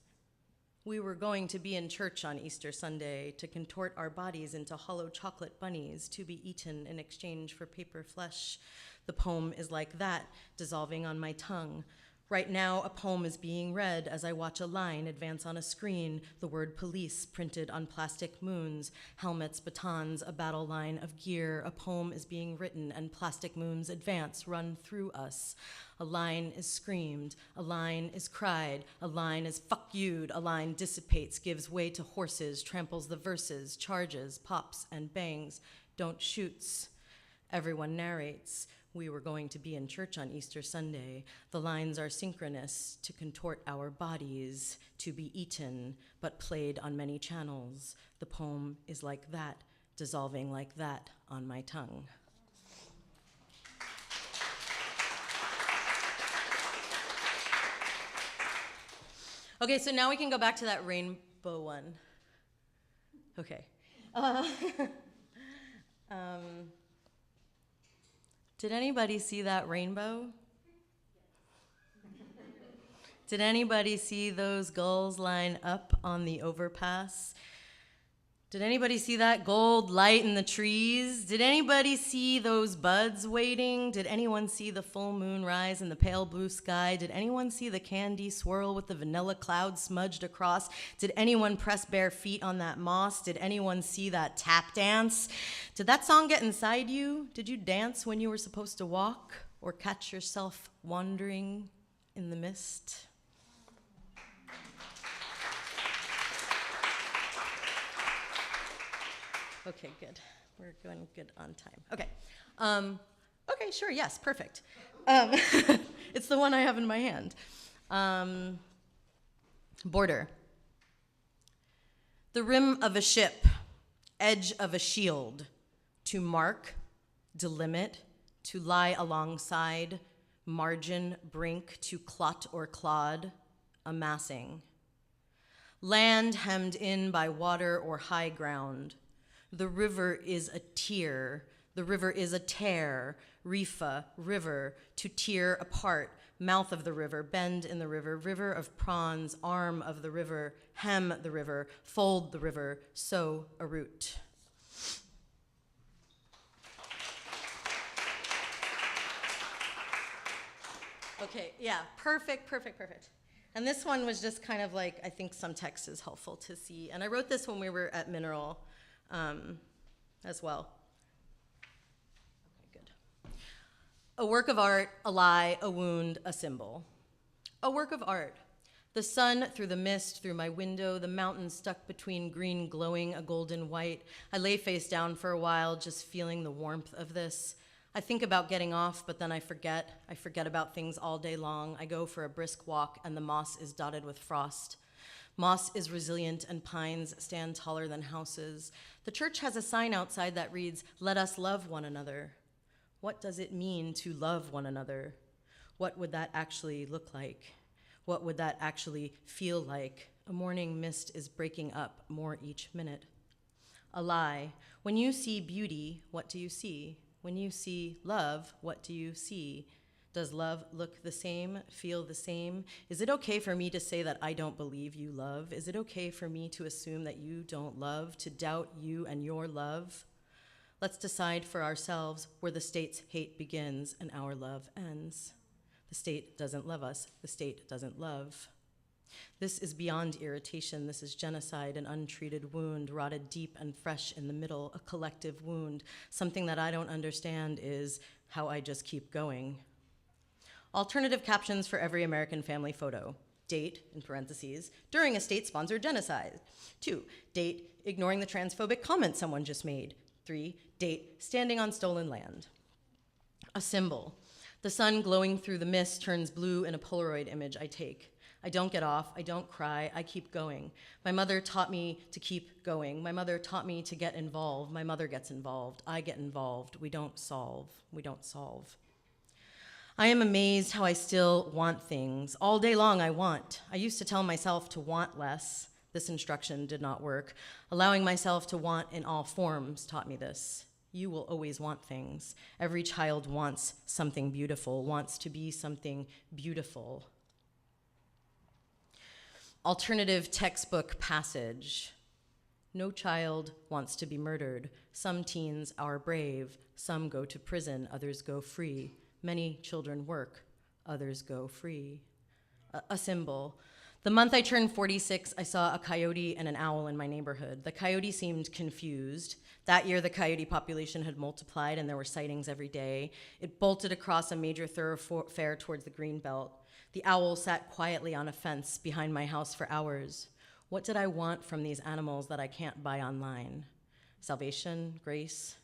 We were going to be in church on Easter Sunday to contort our bodies into hollow chocolate bunnies to be eaten in exchange for paper flesh. The poem is like that, dissolving on my tongue. Right now, a poem is being read as I watch a line advance on a screen, the word police printed on plastic moons, helmets, batons, a battle line of gear. A poem is being written and plastic moons advance, run through us. A line is screamed, a line is cried, a line is fuck you'd, a line dissipates, gives way to horses, tramples the verses, charges, pops and bangs, don't shoots. Everyone narrates. We were going to be in church on Easter Sunday. The lines are synchronous to contort our bodies, to be eaten, but played on many channels. The poem is like that, dissolving like that on my tongue. Okay, so now we can go back to that rainbow one. Okay. Did anybody see that rainbow? Did anybody see those gulls line up on the overpass? Did anybody see that gold light in the trees? Did anybody see those buds waiting? Did anyone see the full moon rise in the pale blue sky? Did anyone see the candy swirl with the vanilla cloud smudged across? Did anyone press bare feet on that moss? Did anyone see that tap dance? Did that song get inside you? Did you dance when you were supposed to walk or catch yourself wandering in the mist? Okay, good. We're going good on time. Okay. Okay, sure, yes, perfect. It's the one I have in my hand. Border. The rim of a ship, edge of a shield, to mark, delimit, to lie alongside, margin, brink, to clot or clod, amassing. Land hemmed in by water or high ground. The river is a tear, the river is a tear, reefa, river, to tear apart, mouth of the river, bend in the river, river of prawns, arm of the river, hem the river, fold the river, sow a root. Okay, yeah, perfect. And this one was just kind of like, I think some text is helpful to see. And I wrote this when we were at Mineral. As well. Okay, good. A work of art, a lie, a wound, a symbol. A work of art. The sun through the mist, through my window, the mountains stuck between green glowing, a golden white. I lay face down for a while, just feeling the warmth of this. I think about getting off, but then I forget. I forget about things all day long. I go for a brisk walk, and the moss is dotted with frost. Moss is resilient and pines stand taller than houses. The church has a sign outside that reads, "Let us love one another." What does it mean to love one another? What would that actually look like? What would that actually feel like? A morning mist is breaking up more each minute. A lie. When you see beauty, what do you see? When you see love, what do you see? Does love look the same, feel the same? Is it okay for me to say that I don't believe you love? Is it okay for me to assume that you don't love, to doubt you and your love? Let's decide for ourselves where the state's hate begins and our love ends. The state doesn't love us. The state doesn't love. This is beyond irritation. This is genocide, an untreated wound, rotted deep and fresh in the middle, a collective wound. Something that I don't understand is how I just keep going. Alternative captions for every American family photo. Date, in parentheses, during a state-sponsored genocide. 2, date, ignoring the transphobic comment someone just made. 3, date, standing on stolen land. A symbol. The sun glowing through the mist turns blue in a Polaroid image I take. I don't get off, I don't cry, I keep going. My mother taught me to keep going. My mother taught me to get involved. My mother gets involved, I get involved. We don't solve. I am amazed how I still want things. All day long I want. I used to tell myself to want less. This instruction did not work. Allowing myself to want in all forms taught me this. You will always want things. Every child wants something beautiful, wants to be something beautiful. Alternative textbook passage. No child wants to be murdered. Some teens are brave. Some go to prison, others go free. Many children work, others go free. A symbol. The month I turned 46, I saw a coyote and an owl in my neighborhood. The coyote seemed confused. That year, the coyote population had multiplied and there were sightings every day. It bolted across a major thoroughfare towards the green belt. The owl sat quietly on a fence behind my house for hours. What did I want from these animals that I can't buy online? Salvation, grace,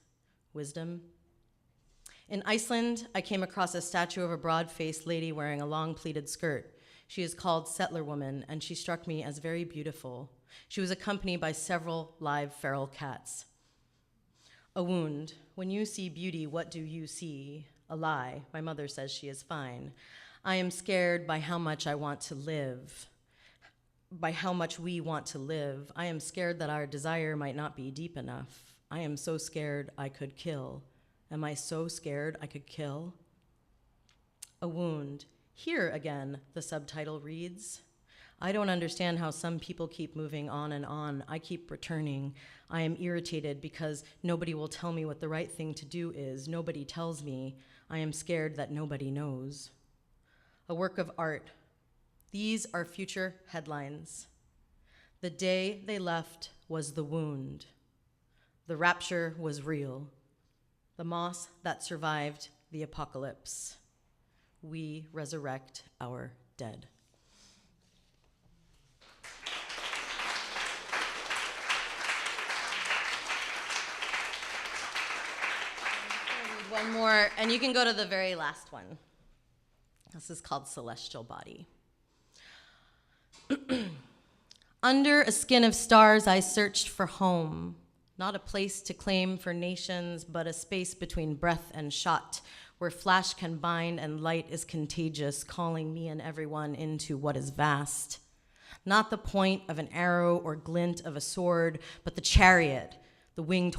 wisdom? In Iceland, I came across a statue of a broad-faced lady wearing a long pleated skirt. She is called Settler Woman, and she struck me as very beautiful. She was accompanied by several live feral cats. A wound. When you see beauty, what do you see? A lie. My mother says she is fine. I am scared by how much I want to live, by how much we want to live. I am scared that our desire might not be deep enough. I am so scared I could kill. Am I so scared I could kill? A wound. Here again, the subtitle reads. I don't understand how some people keep moving on and on. I keep returning. I am irritated because nobody will tell me what the right thing to do is. Nobody tells me. I am scared that nobody knows. A work of art. These are future headlines. The day they left was the wound. The rapture was real. The moss that survived the apocalypse. We resurrect our dead. One more, and you can go to the very last one. This is called Celestial Body. Under a skin of stars, I searched for home. Not a place to claim for nations, but a space between breath and shot, where flash can bind and light is contagious, calling me and everyone into what is vast. Not the point of an arrow or glint of a sword, but the chariot, the winged